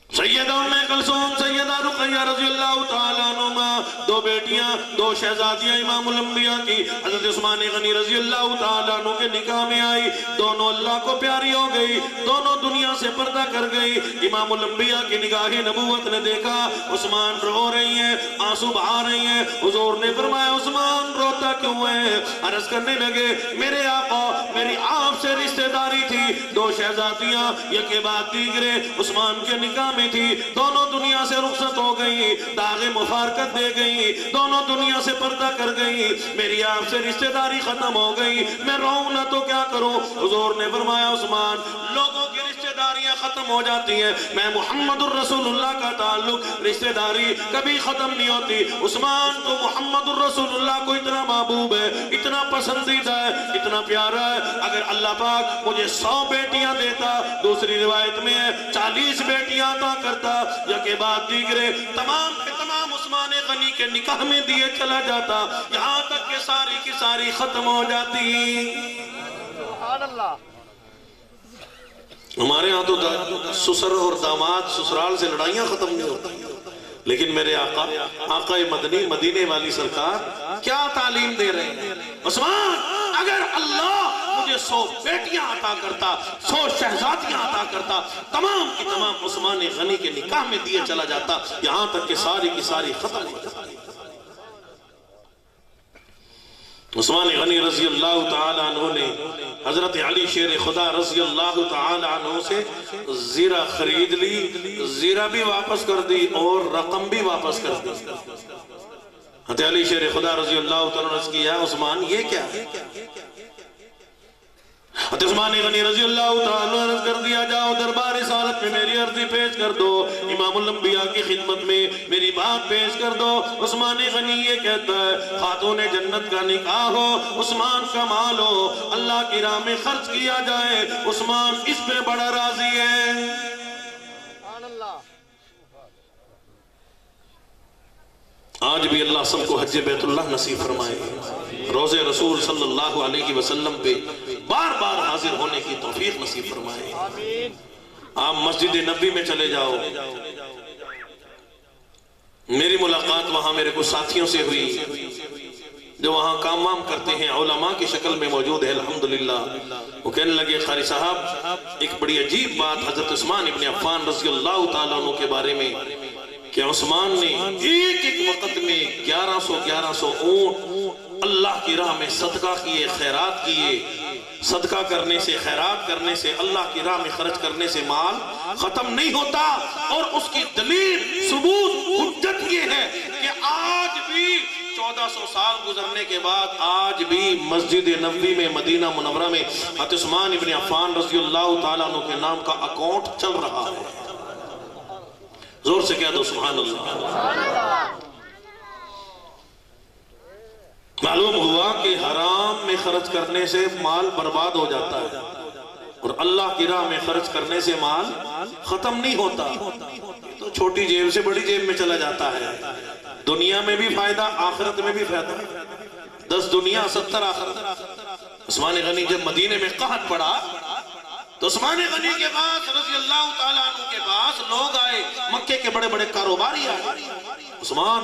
سیدہ ام کلثوم سیدہ رقیہ رضی اللہ تعالیٰ عنہما 2 بیٹیاں 2 شہزادیاں امام الانبیاء کی حضرت عثمان غنی رضی اللہ تعالیٰ عنہ کے نکاح میں آئی، دونوں اللہ کو پیاری ہو گئی، دونوں دنیا سے پردہ کر گئی۔ امام الانبیاء کی نگاہ نبوت نے دیکھا عثمان رو رہی ہیں، آنسو بہا رہی ہیں۔ حضور نے فرمایا عثمان روتا کیوں ہے؟ عرض کرنے لگے میرے آقا میری آپ سے رشتہ داری تھی، 2 شہزادیاں یکے بعد دیگرے عثمان کے نکاح میں تھی، دونوں دنیا سے رخصت ہو گئی، داغ مفارقت دے گئی، دونوں دنیا سے پردہ کر گئی، میری آپ سے رشتہ داری ختم ہو گئی، میں روؤں نہ تو کیا کروں؟ حضور نے فرمایا عثمان لوگوں کی رشتہ داریاں ختم ہو جاتی ہیں، میں محمد الرسول اللہ کا تعلق رشتہ داری کبھی ختم نہیں ہوتی۔ عثمان تو محمد الرسول اللہ کو اتنا محبوب ہے، اتنا پسندیدہ ہے، اتنا پیارا ہے، اگر اللہ پاک مجھے 100 بیٹیاں دیتا، دوسری روایت میں ہے 40 بیٹیاں عطا کرتا، یا کے بعد دیگرے تمام کے تمام عثمان غنی کے نکاح میں دیے چلا جاتا، یہاں تک کہ ساری کی ساری ختم ہو جاتی۔ سبحان اللہ۔ ہمارے ہاں تو سسر اور داماد سسرال سے لڑائیاں ختم نہیں ہوتی، لیکن میرے آقا آقا مدنی مدینے والی سرکار کیا تعلیم دے رہے ہیں؟ عثمان اگر اللہ مجھے 100 بیٹیاں عطا کرتا، 100 شہزادیاں عطا کرتا، تمام کی تمام عثمان غنی کے نکاح میں دیے چلا جاتا، یہاں تک کہ ساری کی ساری ختم ہو جاتی۔ عثمان غنی رضی اللہ تعالی عنہ نے حضرت علی شیر خدا رضی اللہ تعالی عنہ سے زیرہ خرید لی، زیرہ بھی واپس کر دی اور رقم بھی واپس کر دی۔ حضرت علی شیر خدا رضی اللہ تعالی عنہ نے کہا عثمان یہ کیا ہے؟ حضرت عثمان غنی رضی اللہ تعالیٰ عرض کر دیا جاؤ دربار رسالت میں میری عرضی پیش کر دو، امام الانبیاء کی خدمت میں میری بات پیش کر دو۔ عثمان غنی یہ کہتا ہے خاتون جنت کا نکاح ہو، عثمان کا مال ہو، اللہ کی راہ میں خرچ کیا جائے، عثمان اس پہ بڑا راضی ہے۔ سبحان اللہ۔ آج بھی اللہ سب کو حج بیت اللہ نصیب فرمائے، روضہ رسول صلی اللہ علیہ وسلم پہ بار بار حاضر ہونے کی توفیق نصیب فرمائے۔ آمین۔ آپ مسجد نبی میں چلے جاؤ، میری ملاقات وہاں میرے کچھ ساتھیوں سے ہوئی جو وہاں کام وام کرتے ہیں، علماء کی شکل میں موجود ہے الحمدللہ۔ وہ کہنے لگے قاری صاحب ایک بڑی عجیب بات حضرت عثمان ابن عفان رضی اللہ تعالیٰ عنہ کے بارے میں کہ عثمان نے ایک ایک وقت میں 1100 اونٹ اللہ کی راہ میں صدقہ کیے، خیرات کیے۔ صدقہ کرنے سے، خیرات کرنے سے، اللہ کی راہ میں خرچ کرنے سے مال ختم نہیں ہوتا۔ اور اس کی دلیل، ثبوت، حجت یہ ہے کہ آج بھی 1400 سال گزرنے کے بعد آج بھی مسجد نبوی میں، مدینہ منورہ میں حضرت عثمان ابن عفان رضی اللہ تعالیٰ عنہ کے نام کا اکاؤنٹ چل رہا ہے۔ زور سے کہہ دو سبحان اللہ۔ معلوم ہوا کہ حرام میں خرچ کرنے سے مال برباد ہو جاتا ہے، اور اللہ کی راہ میں خرچ کرنے سے مال ختم نہیں ہوتا۔ تو چھوٹی جیب سے بڑی جیب میں چلا جاتا ہے، دنیا میں بھی فائدہ، آخرت میں بھی فائدہ۔ 10 دنیا 70 آخرت۔ عثمان غنی جب مدینے میں قحط پڑا تو عثمان غنی کے پاس رضی اللہ تعالیٰ عنہ کے پاس لوگ آئے، مکے کے بڑے بڑے کاروباری آئے۔ عثمان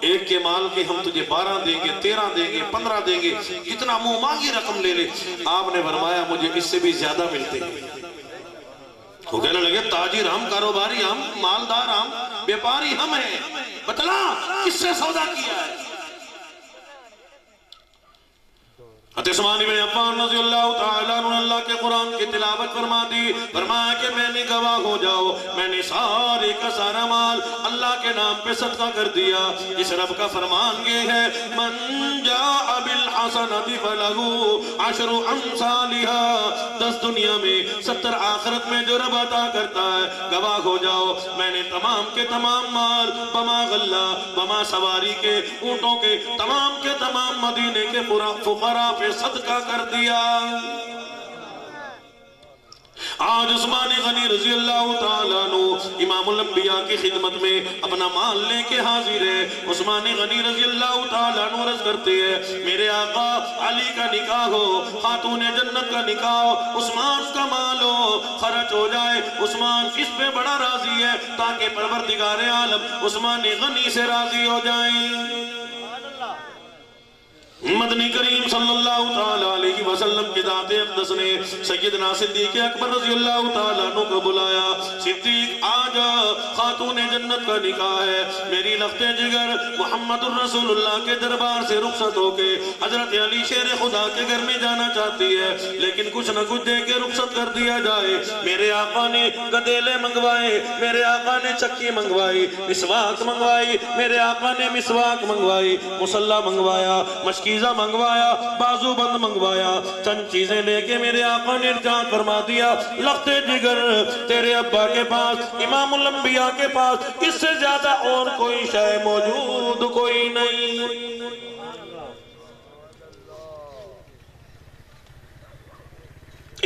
ایک کے مال کے ہم تجھے 12 دیں گے، 13 دیں گے، 15 دیں گے، جتنا منہ مانگی رقم لے لے۔ آپ نے فرمایا مجھے اس سے بھی زیادہ ملتے ہیں۔ وہ کہنے لگے تاجر ہم، کاروباری ہم، مالدار ہم، بیپاری ہم ہیں، بتلا کس سے سودا کیا ہے؟ حضرت عثمان بن عفان رضی اللہ تعالیٰ عنہ اللہ کے قرآن کی تلاوت فرما دی، فرمایا کہ میں نے گواہ ہو جاؤ، میں نے سارے کا سارا مال اللہ کے نام پہ صدقہ کر دیا۔ اس رب کا فرمان یہ ہے من جاء بالحسنۃ فلہ 10 امثالها، 10 دنیا میں 70 آخرت میں جو رب عطا کرتا ہے۔ گواہ ہو جاؤ میں نے تمام کے تمام مال بما غلہ، بما سواری کے، اونٹوں کے، تمام کے تمام مدینے کے فقراء پہ صدقہ کر دیا۔ آج عثمان غنی رضی اللہ تعالیٰ عنہ امام الانبیاء کی خدمت میں اپنا مال لے کے حاضر ہے۔ عثمان غنی رضی اللہ تعالیٰ عنہ عرض کرتے ہیں میرے آقا علی کا نکاح ہو، خاتون جنت کا نکاح ہو، عثمان کا مال ہو، خرچ ہو جائے، عثمان اس پہ بڑا راضی ہے تاکہ پروردگار عالم عثمان غنی سے راضی ہو جائیں۔ مدنی کریم صلی اللہ تعالیٰ علیہ وسلم کی ذات اقدس نے سیدنا صدیق اکبر رضی اللہ تعالیٰ عنہ کو بلایا۔ صدیق آجا، خاتون جنت کا نکاح ہے، میری لخت جگر محمد الرسول اللہ کے دربار سے رخصت ہو کے حضرت علی شیر خدا کے گھر میں جانا چاہتی ہے، لیکن کچھ نہ کچھ دے کے رخصت کر دیا جائے۔ میرے آقا نے گدیلے منگوائے، میرے آقا نے چکی منگوائی، مسواک منگوائی، میرے آقا نے مسواک منگوائی، مصلی منگوایا، مشکیزہ منگوایا، بازو بند منگوایا، چند چیزیں لے کے میرے آقا نے ارجاع فرما دیا لخت جگر تیرے ابا کے پاس، امام الانبیاء کے پاس اس سے زیادہ اور کوئی شے موجود کوئی نہیں۔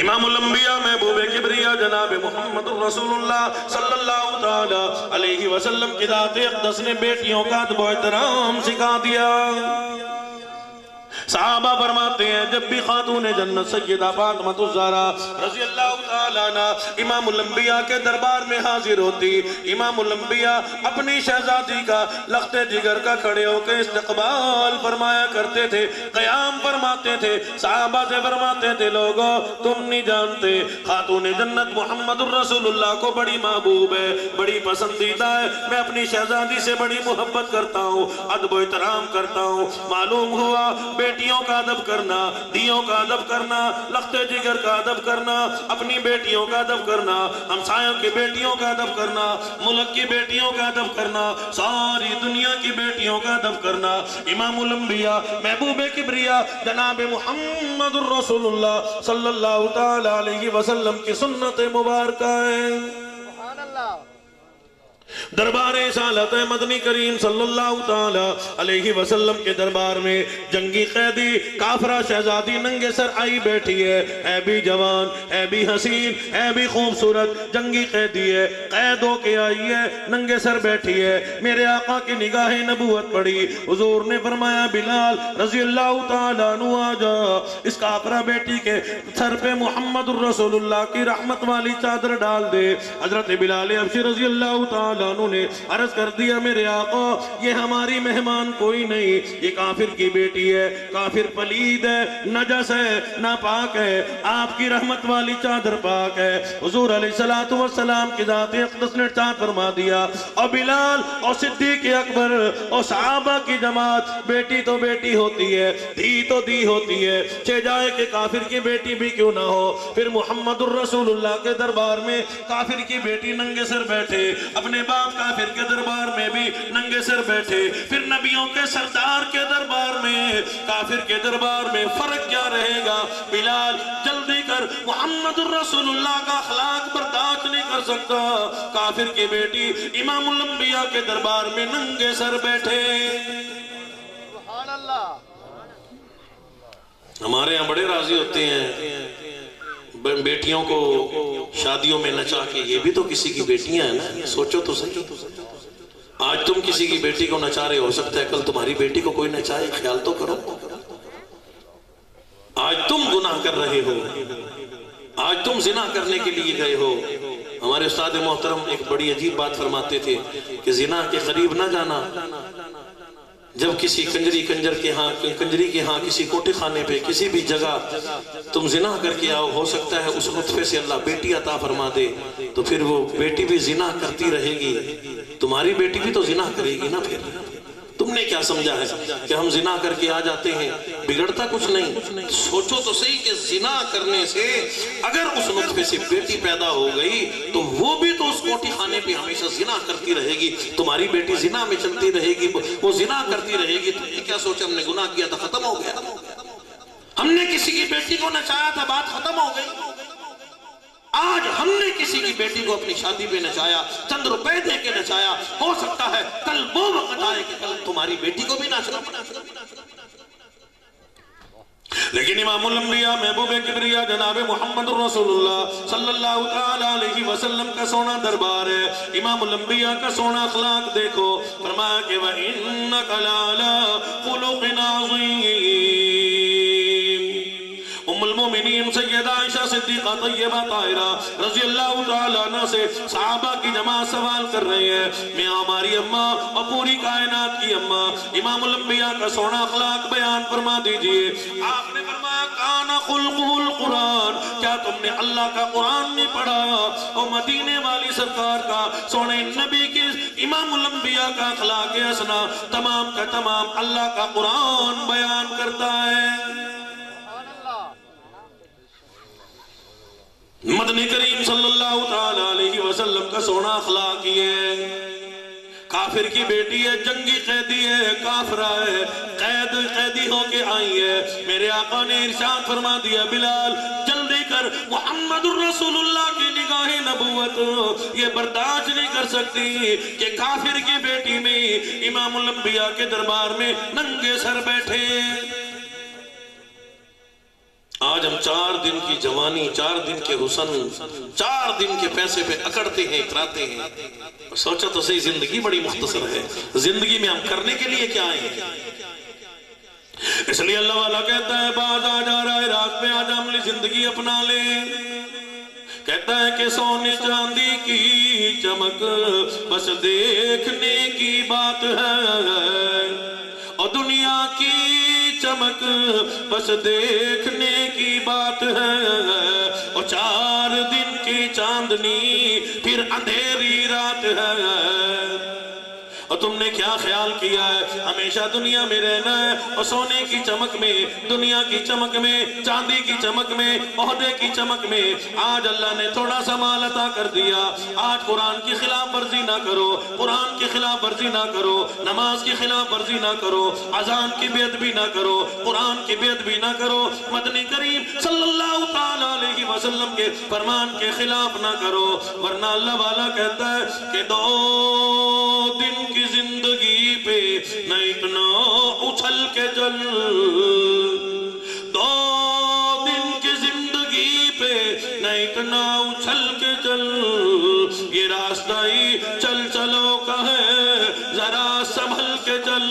امام الانبیاء محبوب کبریا جناب محمد رسول اللہ صلی اللہ تعالیٰ علیہ وسلم کی ذات اقدس نے بیٹیوں کا ادب و احترام سکھا دیا۔ صحابہ فرماتے ہیں جب بھی خاتون جنت سیدہ فاطمہ الزہرا رضی اللہ تعالیٰ عنہ امام الانبیاء کے دربار میں حاضر ہوتی، امام الانبیاء اپنی شہزادی کا لخت جگر کا کھڑے ہو کے استقبال فرمایا کرتے تھے، قیام فرماتے تھے۔ صحابہ سے فرماتے تھے لوگوں تم نہیں جانتے خاتون جنت محمد الرسول اللہ کو بڑی محبوب ہے، بڑی پسندیدہ ہے، میں اپنی شہزادی سے بڑی محبت کرتا ہوں، ادب و احترام کرتا ہوں۔ معلوم ہوا بیٹیوں کا ادب کرنا، دیوں کا ادب کرنا، لخت جگر کا ادب کرنا، اپنی بیٹیوں کا ادب کرنا، ہمسایوں کی بیٹیوں کا ادب کرنا، ملک کی بیٹیوں کا ادب کرنا، ساری دنیا کی بیٹیوں کا ادب کرنا امام الانبیاء محبوب کبریا جناب محمد الرسول اللہ صلی اللہ تعالیٰ علیہ وسلم کی سنت مبارکہ ہے۔ سبحان اللہ۔ دربار رسالت مدنی کریم صلی اللہ تعالیٰ علیہ وسلم کے دربار میں جنگی قیدی کافرہ شہزادی ننگے سر آئی بیٹھی ہے بھی جوان، ہے بھی حسین، ہے بھی خوبصورت، جنگی قیدی ہے، قید ہو کے آئی ہے، ننگے سر بیٹھی ہے۔ میرے آقا کی نگاہ نبوت پڑی، حضور نے فرمایا بلال رضی اللہ تعالیٰ عنہ آجا، اس کافرہ بیٹی کے سر پہ محمد الرسول اللہ کی رحمت والی چادر ڈال دے۔ حضرت بلال حبشی رضی اللہ تعالیٰ عنہ عنہ نے عرض کر دیا میرے آقا یہ ہماری مہمان کوئی نہیں، یہ کافر کی بیٹی ہے، کافر پلید ہے، نجس ہے، ناپاک ہے، آپ کی رحمت والی چادر پاک ہے۔ حضور علیہ السلام کی ذات اقدس نے ارشاد فرما دیا، اور بلال اور صدیق اکبر اور صحابہ کی جماعت، بیٹی تو بیٹی ہوتی ہے، دھی تو دھی ہوتی ہے، چہ جائے کہ کافر کی بیٹی بھی کیوں نہ ہو۔ پھر محمد الرسول اللہ کے دربار میں کافر کی بیٹی ننگے سر بیٹھے، اپنے باپ کافر کے دربار میں بھی ننگے سر بیٹھے، پھر نبیوں کے سردار کے دربار میں کافر کے دربار میں فرق کیا رہے گا؟ بلال جلدی کر، محمد الرسول اللہ کا اخلاق برداشت نہیں کر سکتا، کافر کی بیٹی امام الانبیاء کے دربار میں ننگے سر بیٹھے۔ سبحان اللہ۔ ہمارے یہاں بڑے راضی ہوتے ہیں بیٹیوں کو شادیوں میں نچا کے، یہ بھی تو کسی کی بیٹیاں ہیں نا، سوچو تو صحیح۔ آج تم کسی کی بیٹی کو نچا رہے، ہو سکتا ہے کل تمہاری بیٹی کو کوئی نچائے، خیال تو کرو۔ آج تم گناہ کر رہے ہو، آج تم زنا کرنے کے لیے گئے ہو۔ ہمارے استاد محترم ایک بڑی عجیب بات فرماتے تھے کہ زنا کے قریب نہ جانا۔ جب کسی کنجری کے ہاں کسی کوٹے خانے پہ کسی بھی جگہ تم زنا کر کے آؤ، ہو سکتا ہے اس نطفے سے اللہ بیٹی عطا فرما دے، تو پھر وہ بیٹی بھی زنا کرتی رہے گی، تمہاری بیٹی بھی تو زنا کرے گی نا۔ پھر تم نے کیا سمجھا ہے کہ ہم زنا کر کے آ جاتے ہیں، بگڑتا کچھ نہیں۔ سوچو تو صحیح کہ زنا کرنے سے اگر اس نطفے سے بیٹی پیدا ہو گئی تو وہ بھی تو اس کوٹھی خانے پہ ہمیشہ زنا کرتی رہے گی، تمہاری بیٹی زنا میں چلتی رہے گی، وہ زنا کرتی رہے گی۔ تو یہ کیا سوچا ہم نے گناہ کیا تھا ختم ہو گیا؟ ہم نے کسی کی بیٹی کو نچایا تھا، بات ختم ہو گئی۔ آج ہم نے کسی کی بیٹی کو اپنی شادی پہ نچایا، چند روپے دے کے نچایا، ہو سکتا ہے کل وہ وقت آئے کہ کل تمہاری بیٹی کو بھی نچنا۔ لیکن امام الانبیاء محبوب کبریا جناب محمد رسول اللہ صلی اللہ تعالی علیہ وسلم کا سونا دربار ہے، امام الانبیاء کا سونا اخلاق دیکھو۔ فرمایا کہ وَإِنَّكَ لَعَلَىٰ خُلُقٍ عَظِيمٍ۔ ام المومنین سیدہ عائشہ صدیقہ طیبہ طاہرہ رضی اللہ تعالیٰ عنہ سے صحابہ کی جماعت سوال کر رہے ہیں، میں ہماری اماں اور پوری کائنات کی اماں امام الانبیاء کا سونا اخلاق بیان فرما دیجئے۔ آپ نے فرمایا کانا خلقہ القرآن، کیا تم نے اللہ کا قرآن نہیں پڑھا؟ اور مدینے والی سرکار کا سونے نبی کی امام الانبیاء کا اخلاق حسنہ تمام کا تمام اللہ کا قرآن بیان کرتا ہے۔ مدنی کریم صلی اللہ تعالیٰ علیہ وسلم کا سونا اخلاق یہ کافر کی بیٹی ہے، جنگی قیدی ہے، کافرہ ہے، قیدی ہو کے آئی ہے۔ میرے آقا نے ارشاد فرما دیا بلال جلدی کر، محمد الرسول اللہ کی نگاہ نبوت یہ برداشت نہیں کر سکتی کہ کافر کی بیٹی میں امام الانبیاء کے دربار میں ننگے سر بیٹھے۔ آج ہم 4 دن کی جوانی، 4 دن کے حسن، 4 دن کے پیسے پہ اکڑتے ہیں، اتراتے ہیں۔ سوچا تو صحیح زندگی بڑی مختصر ہے، زندگی میں ہم کرنے کے لیے کیا آئے ہیں؟ اس لیے اللہ والا کہتا ہے بعد آ جا رہا ہے رات میں، آج عملی زندگی اپنا لے۔ کہتا ہے کہ سونے چاندی کی چمک بس دیکھنے کی بات ہے، اور دنیا کی چمک بس دیکھنے کی بات ہے، اور 4 دن کی چاندنی پھر اندھیری رات ہے۔ اور تم نے کیا خیال کیا ہے ہمیشہ دنیا میں رہنا ہے، اور سونے کی چمک میں، دنیا کی چمک میں، چاندی کی چمک میں، عہدے کی چمک میں۔ آج اللہ نے تھوڑا سا مال عطا کر دیا، آج قرآن کی خلاف ورزی نہ کرو، قرآن کی خلاف ورزی نہ کرو، نماز کی خلاف ورزی نہ کرو، اذان کی بے ادبی نہ کرو، قرآن کی بے ادبی نہ کرو، مدنی کریم صلی اللہ تعالیٰ علیہ وسلم کے فرمان کے خلاف نہ کرو، ورنہ اللہ والا کہتا ہے کہ 2 دن کی زندگی پہ نہ اتنا اچھل کے چل، 2 دن کی زندگی پہ نہ اتنا اچھل کے چل، یہ راستہ ہی چل چلو کا ہے ذرا سنبھل کے چل.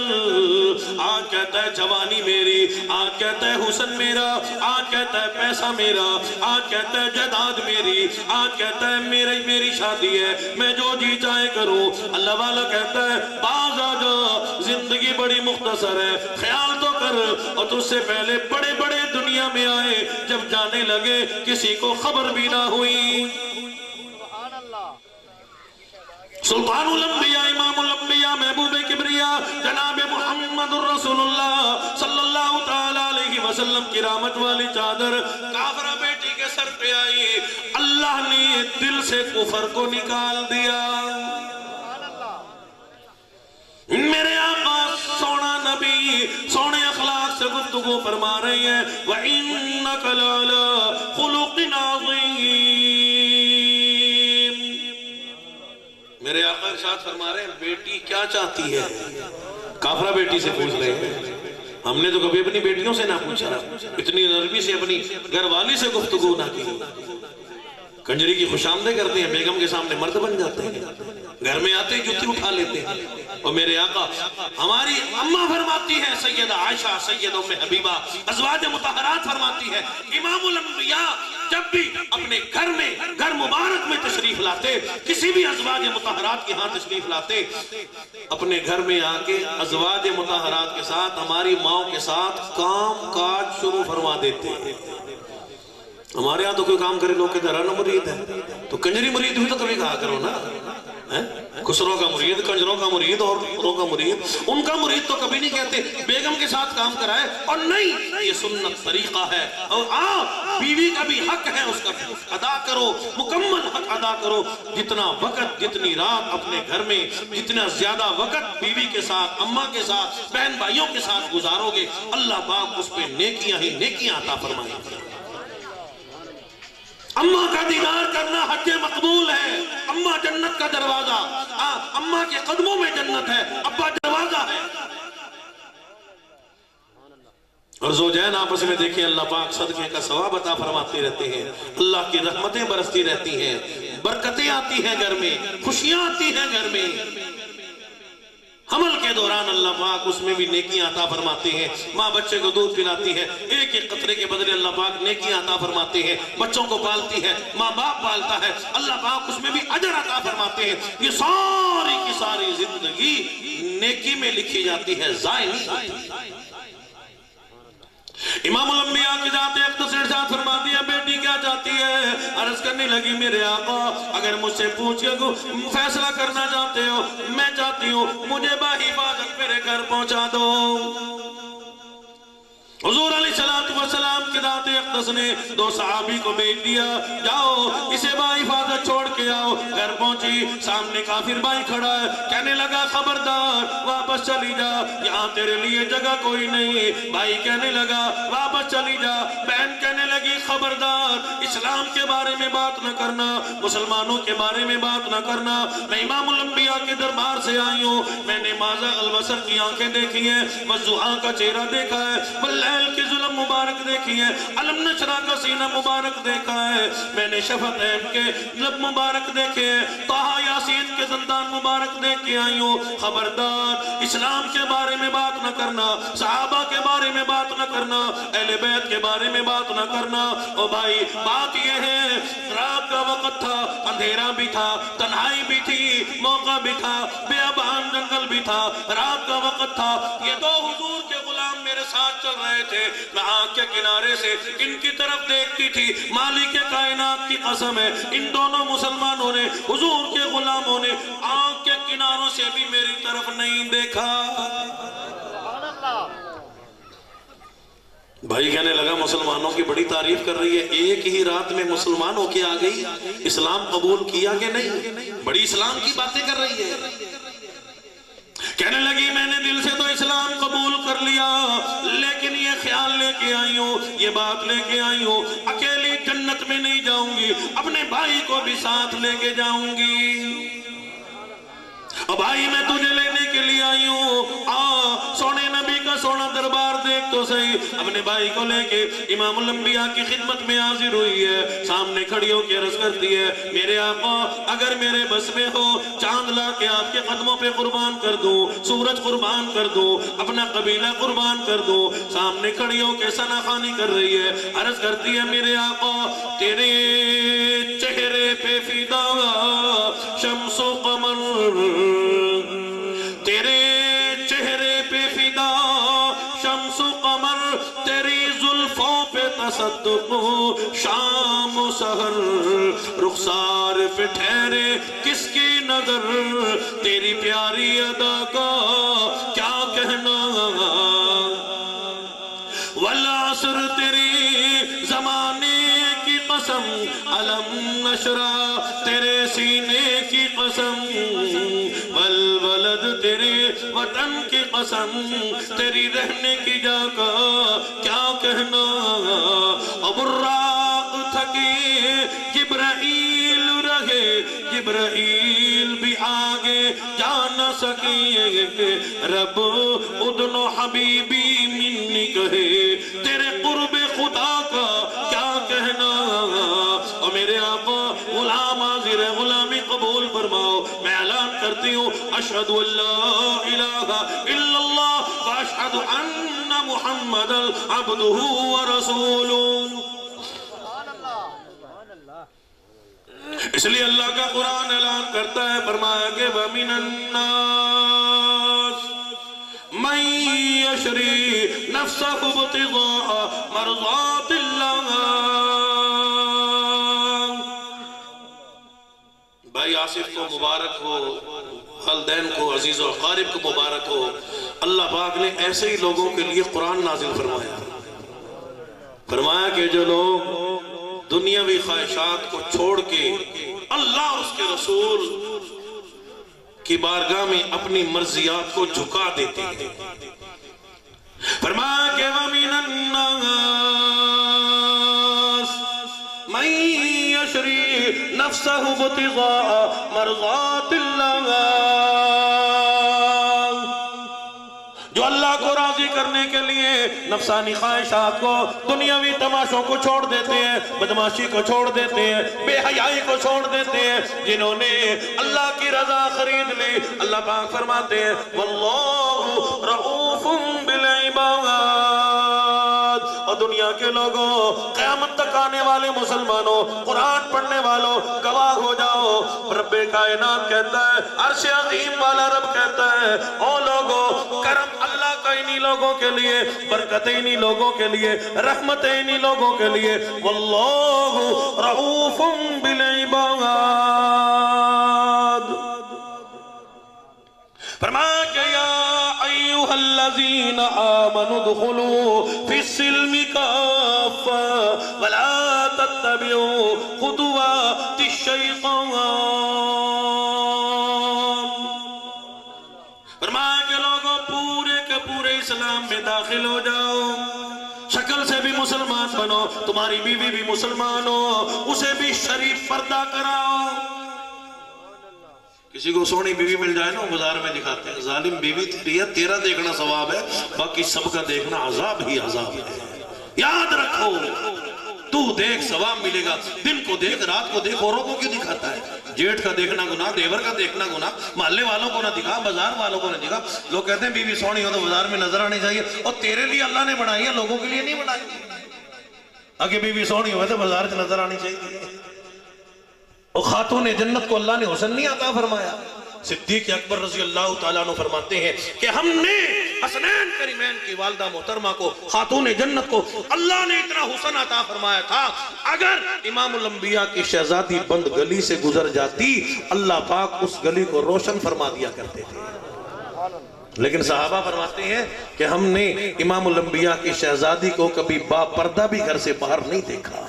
آج کہتا ہے جوانی میری, آج کہتا ہے حسن میرا, آج کہتا ہے پیسہ میرا, آج کہتا ہے جائیداد میری, آج کہتا ہے میری شادی ہے, میں جو جی چاہے کروں. اللہ والا کہتا ہے باز آ جا, زندگی بڑی مختصر ہے, خیال تو کر. اور تجھ سے پہلے بڑے بڑے دنیا میں آئے, جب جانے لگے کسی کو خبر بھی نہ ہوئی. سبحان اللہ. سلطان الانبیاء, امام الانبیاء, محبوب کبریا جناب محمد الرسول اللہ صلی اللہ تعالیٰ علیہ وسلم کی رحمت والی چادر کافرہ بیٹی کے سر پہ آئی. اللہ نے دل سے کفر کو نکال دیا. میرے آقا سونا نبی سونے اخلاق سے گفتگو فرما رہے ہیں, وَإِنَّكَ لَعَلَىٰ خُلُقٍ عَظِيمٍ. میرے آقا ارشاد فرما رہے ہیں بیٹی کیا چاہتی ہے. کافرہ بیٹی سے پوچھ رہے ہیں, ہم نے تو کبھی اپنی بیٹیوں سے نہ پوچھا, اتنی نرمی سے اپنی گھر والی سے گفتگو نہ کی. کنجری کی خوش آمدیں کرتے ہیں, بیگم کے سامنے مرد بن جاتے ہیں, گھر میں آتے ہی جوتی اٹھا لیتے ہیں. اور میرے آقا ہماری اماں فرماتی ہے, سیدہ عائشہ, سید ام حبیبہ, ازواج مطہرات فرماتی ہے, امام الانبیاء جب بھی اپنے گھر میں, گھر مبارک میں تشریف لاتے, کسی بھی ازواج مطہرات کے ہاں تشریف لاتے, اپنے گھر میں آ کے ازواج مطہرات کے ساتھ, ہماری ماؤں کے ساتھ کام کاج شروع فرما دیتے. ہمارے ہاں تو کوئی کام کرے لوگ کہتے ہیں رن مرید ہے, تو کنجری مرید بھی تو کبھی کہا کرو نا. خسروں کا مرید, کنجروں کا مرید, اور پروں کا مرید, ان کا مرید تو کبھی نہیں کہتے. بیگم کے ساتھ کام کرائے, اور نہیں یہ سنت طریقہ ہے. اور بیوی کا بھی حق ہے, اس کا ادا کرو, مکمل حق ادا کرو. جتنا وقت, جتنی رات اپنے گھر میں, جتنا زیادہ وقت بیوی کے ساتھ, اماں کے ساتھ, بہن بھائیوں کے ساتھ گزارو گے, اللہ پاک اس پہ نیکیاں ہی نیکیاں عطا فرمائیں گے. اماں کا دیدار کرنا حج مقبول ہے. اماں جنت کا دروازہ, اماں کے قدموں میں جنت ہے, ابا دروازہ ہے. اور زوجین آپس میں دیکھیں, اللہ پاک صدقے کا ثواب عطا فرماتے رہتے ہیں, اللہ کی رحمتیں برستی رہتی ہیں, برکتیں آتی ہیں گھر میں, خوشیاں آتی ہیں گھر میں. حمل کے دوران اللہ پاک اس میں بھی نیکیاں عطا فرماتے ہیں. ماں بچے کو دودھ پلاتی ہے, ایک ایک قطرے کے بدلے اللہ پاک نیکیاں عطا فرماتے ہیں. بچوں کو پالتی ہے, ماں باپ پالتا ہے, اللہ پاک اس میں بھی اجر عطا فرماتے ہیں. یہ ساری کی ساری زندگی نیکی میں لکھی جاتی ہے, ضائع نہیں ہوتی. امام الانبیاء کی ذات اقدس ارشاد فرما دیا بیٹی کیا چاہتی ہے. عرض کرنے لگی میرے آقا اگر مجھ سے پوچھ کے فیصلہ کرنا چاہتے ہو, میں چاہتی ہوں مجھے باحفاظت میرے گھر پہنچا دو. حضور علیہ السلام کی ذات اقدس نے دو صحابی کو بھیج دیا, جاؤ اسے باحفاظت چھوڑ کے آؤ. گھر پہنچی, سامنے کافر بھائی کھڑا ہے, کہنے لگا خبردار واپس چلی جا, یہاں تیرے لیے جگہ کوئی نہیں. بھائی کہنے لگا واپس چلی جا. بہن کہنے لگی خبردار اسلام کے بارے میں بات نہ کرنا, مسلمانوں کے بارے میں بات نہ کرنا. میں امام الانبیاء کے دربار سے آئی ہوں, میں نے مازغ البصر کی آنکھیں دیکھی ہیں, والضحیٰ کا چہرہ دیکھا ہے, واللیل کی ظلم مبارک دیکھی ہے, علم نشرہ کا سینہ مبارک دیکھا ہے, میں نے شفت عیب کے لب مبارک دیکھے ہیں, طٰہٰ یاسین کے زندان مبارک دیکھ کے آئی ہوں. خبردار اسلام کے بارے میں بات نہ کرنا, صحابہ کے بارے میں بات نہ کرنا, اہل بیت کے بارے میں بات نہ کرنا. او بھائی بات یہ ہے رات کا وقت تھا, اندھیرا بھی تھا, تنہائی بھی تھی, موقع بھی تھا, بیابان جنگل بھی تھا, رات کا وقت تھا. یہ دو حضور کے غلام میرے ساتھ چل رہے تھے, میں آنکھ کے کنارے سے ان کی طرف دیکھتی تھی. مالک کائنات کی قسم ہے ان دونوں مسلمانوں نے, حضور کے غلاموں نے آنکھ کے کناروں سے بھی میری طرف نہیں دیکھا. سبحان اللہ. بھائی کہنے لگا مسلمانوں کی بڑی تعریف کر رہی ہے, ایک ہی رات میں مسلمان ہو کے آ گئی, اسلام قبول کیا کہ نہیں, بڑی اسلام کی باتیں کر رہی ہے. کہنے لگی میں نے دل سے تو اسلام قبول کر لیا, لیکن یہ خیال لے کے آئی ہوں, یہ بات لے کے آئی ہوں, اکیلی جنت میں نہیں جاؤں گی, اپنے بھائی کو بھی ساتھ لے کے جاؤں گی. اور بھائی میں تجھے لینے کے لیے آئی ہوں, سونے نبی کا سونا دربار دیکھ تو صحیح اپنے بھائی کو لے کے امام الانبیاء کی خدمت میں حاضر ہوئی ہے. سامنے کھڑی ہو کے عرض کرتی ہے میرے آقا اگر میرے بس میں ہو چاند لا کے آپ کے قدموں پہ قربان کر دوں, سورج قربان کر دوں, اپنا قبیلہ قربان کر دوں. سامنے کھڑی ہو کے ثنا خوانی کر رہی ہے. عرض کرتی ہے میرے آقا تیرے چہرے پہ فدا شمس و قمر, تیرے چہرے پہ فدا شمس و قمر, تیری زلفوں پہ تصدق شام و سحر, رخسار پہ ٹھہرے کس کی نظر, تیری پیاری ادا کا کیا کہنا, والعصر تیری زمانے کی قسم, علم نشرہ تیرے سینے کی قسم, والولد تیرے وطن کی قسم, تیری رہنے کی جگہ کیا کہنا, براق تھکی جبرائیل رہے, جبرائیل بھی آگے جا نہ سکے, رب ادن حبیبی منی کہے, تیرے قرب خدا کا کیا کہنا. اور میرے آقا غلام حاضر ہے, غلامی قبول فرماؤ. میں اعلان کرتی ہوں اشہد ان لا الہ الا اللہ واشہد ان محمد عبدہ ورسولہ. اس لیے اللہ کا قرآن اعلان کرتا ہے, فرمایا کہ وَمِنَ النَّاسِ مَن يَشْرِي نَفْسَهُ ابْتِغَاءَ مَرْضَاتِ اللَّهِ. بھائی آصف کو مبارک ہو, والدین کو, عزیز و اقارب کو مبارک ہو. اللہ پاک نے ایسے ہی لوگوں کے لیے قرآن نازل فرمایا. فرمایا کہ جو لوگ دنیاوی خواہشات کو چھوڑ کے اللہ اور اس کے رسول کی بارگاہ میں اپنی مرضیات کو جھکا دیتے ہیں. فرمایا کہ وَمِنَ النَّاسِ مَن يَشْرِي نَفْسَهُ ابْتِغَاءَ مَرْضَاتِ اللَّهِ, جو اللہ کو راضی کرنے کے لیے نفسانی خواہشات کو, دنیاوی تماشوں کو چھوڑ دیتے ہیں, بدماشی کو چھوڑ دیتے ہیں, بے حیائی کو چھوڑ دیتے ہیں, جنہوں نے اللہ کی رضا خرید لی. اللہ پاک فرماتے ہیں واللہ رؤوف بالعباد. اور دنیا کے لوگوں, قیامت تک آنے والے مسلمانوں, قرآن پڑھنے والوں, گواہ ہو جاؤ. رب کائنات کہتا ہے, عرش عظیم والا رب کہتا ہے, او لوگوں کرم اللہ کا انہی لوگوں کے لیے, برکتیں انہی لوگوں کے لیے, رحمتیں انہی لوگوں کے لیے. واللہ رؤوف بالعباد. فرمایا کہ یا ایوہا الذین آمنوا ادخلوا فی السلم کافہ ولا تتبعوا خطوات الشیطان. فرمایا کہ لوگوں پورے کے پورے اسلام میں داخل ہو جاؤ, شکل سے بھی مسلمان بنو, تمہاری بیوی بھی مسلمان ہو, اسے بھی شریف پردہ کراؤ. کسی کو سونی بیوی مل جائے نا بازار میں دکھاتے ہیں, ظالم بیوی تیری ہے, تیرا دیکھنا ثواب ہے, باقی سب کا دیکھنا عذاب ہی عذاب ہے. یاد رکھو, تو دیکھ ثواب ملے گا. دن کو دیکھ, رات کو دیکھ, اوروں کو کیوں دکھاتا ہے؟ جیٹھ کا دیکھنا گناہ, دیور کا دیکھنا گناہ, محلے والوں کو نہ دکھا, بازار والوں کو نہ دکھا. لوگ کہتے ہیں بیوی سونی ہو تو بازار میں نظر آنی چاہیے, اور تیرے لیے اللہ نے بنائی ہے, لوگوں کے لیے نہیں بنائی. اگر بیوی سونی ہو تو بازار سے نظر آنی چاہیے. اور خاتون جنت کو اللہ نے حسن نہیں عطا فرمایا. صدیق اکبر رضی اللہ تعالیٰ عنہ فرماتے ہیں کہ ہم نے حسنین کریمین کی والدہ محترمہ کو, خاتون جنت کو اللہ نے اتنا حسن عطا فرمایا تھا, اگر امام الانبیاء کی شہزادی بند گلی سے گزر جاتی, اللہ پاک اس گلی کو روشن فرما دیا کرتے تھے. لیکن صحابہ فرماتے ہیں کہ ہم نے امام الانبیاء کی شہزادی کو کبھی با پردہ بھی گھر سے باہر نہیں دیکھا.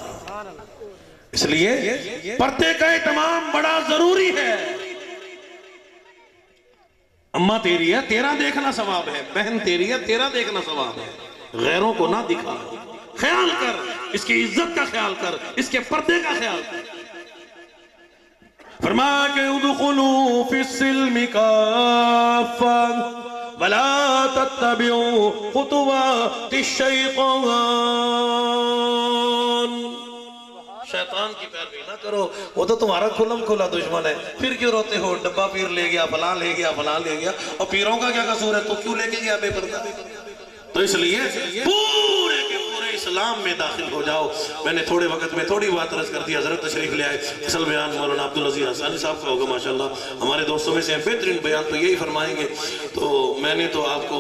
اس لیے پردے کا اہتمام بڑا ضروری ہے. اماں تیری ہے, تیرا دیکھنا ثواب ہے, بہن تیری ہے, تیرا دیکھنا ثواب ہے. غیروں کو نہ دکھا, خیال کر, اس کی عزت کا خیال کر, اس کے پردے کا خیال کر. فرمایا کہ ادخلوا فی السلم کافہ ولا تتبعوا خطوات الشیطان، شیطان کی پیروی نہ کرو، وہ تو تمہارا کھلم کھلا دشمن ہے، پھر کیوں روتے ہو؟ ڈبہ پیر لے گیا، فلاں لے گیا، فلاں لے گیا، اور پیروں کا کیا قصور ہے؟ تو کیوں لے کے گیا بے پردہ؟ تو اس لیے پورے کے پورے اسلام میں داخل ہو جاؤ۔ میں نے تھوڑے وقت میں تھوڑی بات عرض کر دی، حضرت تشریف لے آئے، اصل بیان مولانا عبدالعزیز حسانی صاحب کا ہوگا ماشاءاللہ، ہمارے دوستوں میں سے بہترین بیان تو یہی فرمائیں گے۔ تو میں نے تو آپ کو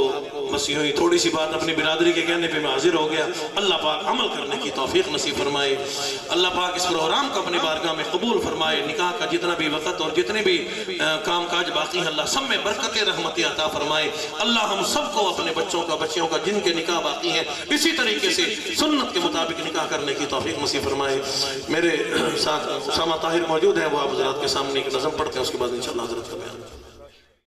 بس یوں ہی تھوڑی سی بات اپنی برادری کے کہنے پہ میں حاضر ہو گیا۔ اللہ پاک عمل کرنے کی توفیق نصیب فرمائے، اللہ پاک اس پروگرام کو اپنی بارگاہ میں قبول فرمائے، نکاح کا جتنا بھی وقت اور جتنے بھی کام کاج باقی ہیں اللہ سب میں برکت رحمت عطا فرمائے۔ اللہ ہم سب کو اپنے بچوں کا بچیوں کا جن کے نکاح باقی ہیں اسی طریقے سے سنت کے مطابق نکاح کرنے کی توفیق نصیب فرمائے۔ میرے ساتھ اسامہ طاہر موجود ہیں، وہ آپ حضرات کے سامنے ایک نظم پڑھتے ہیں، اس کے بعد انشاءاللہ حضرت کا بیان۔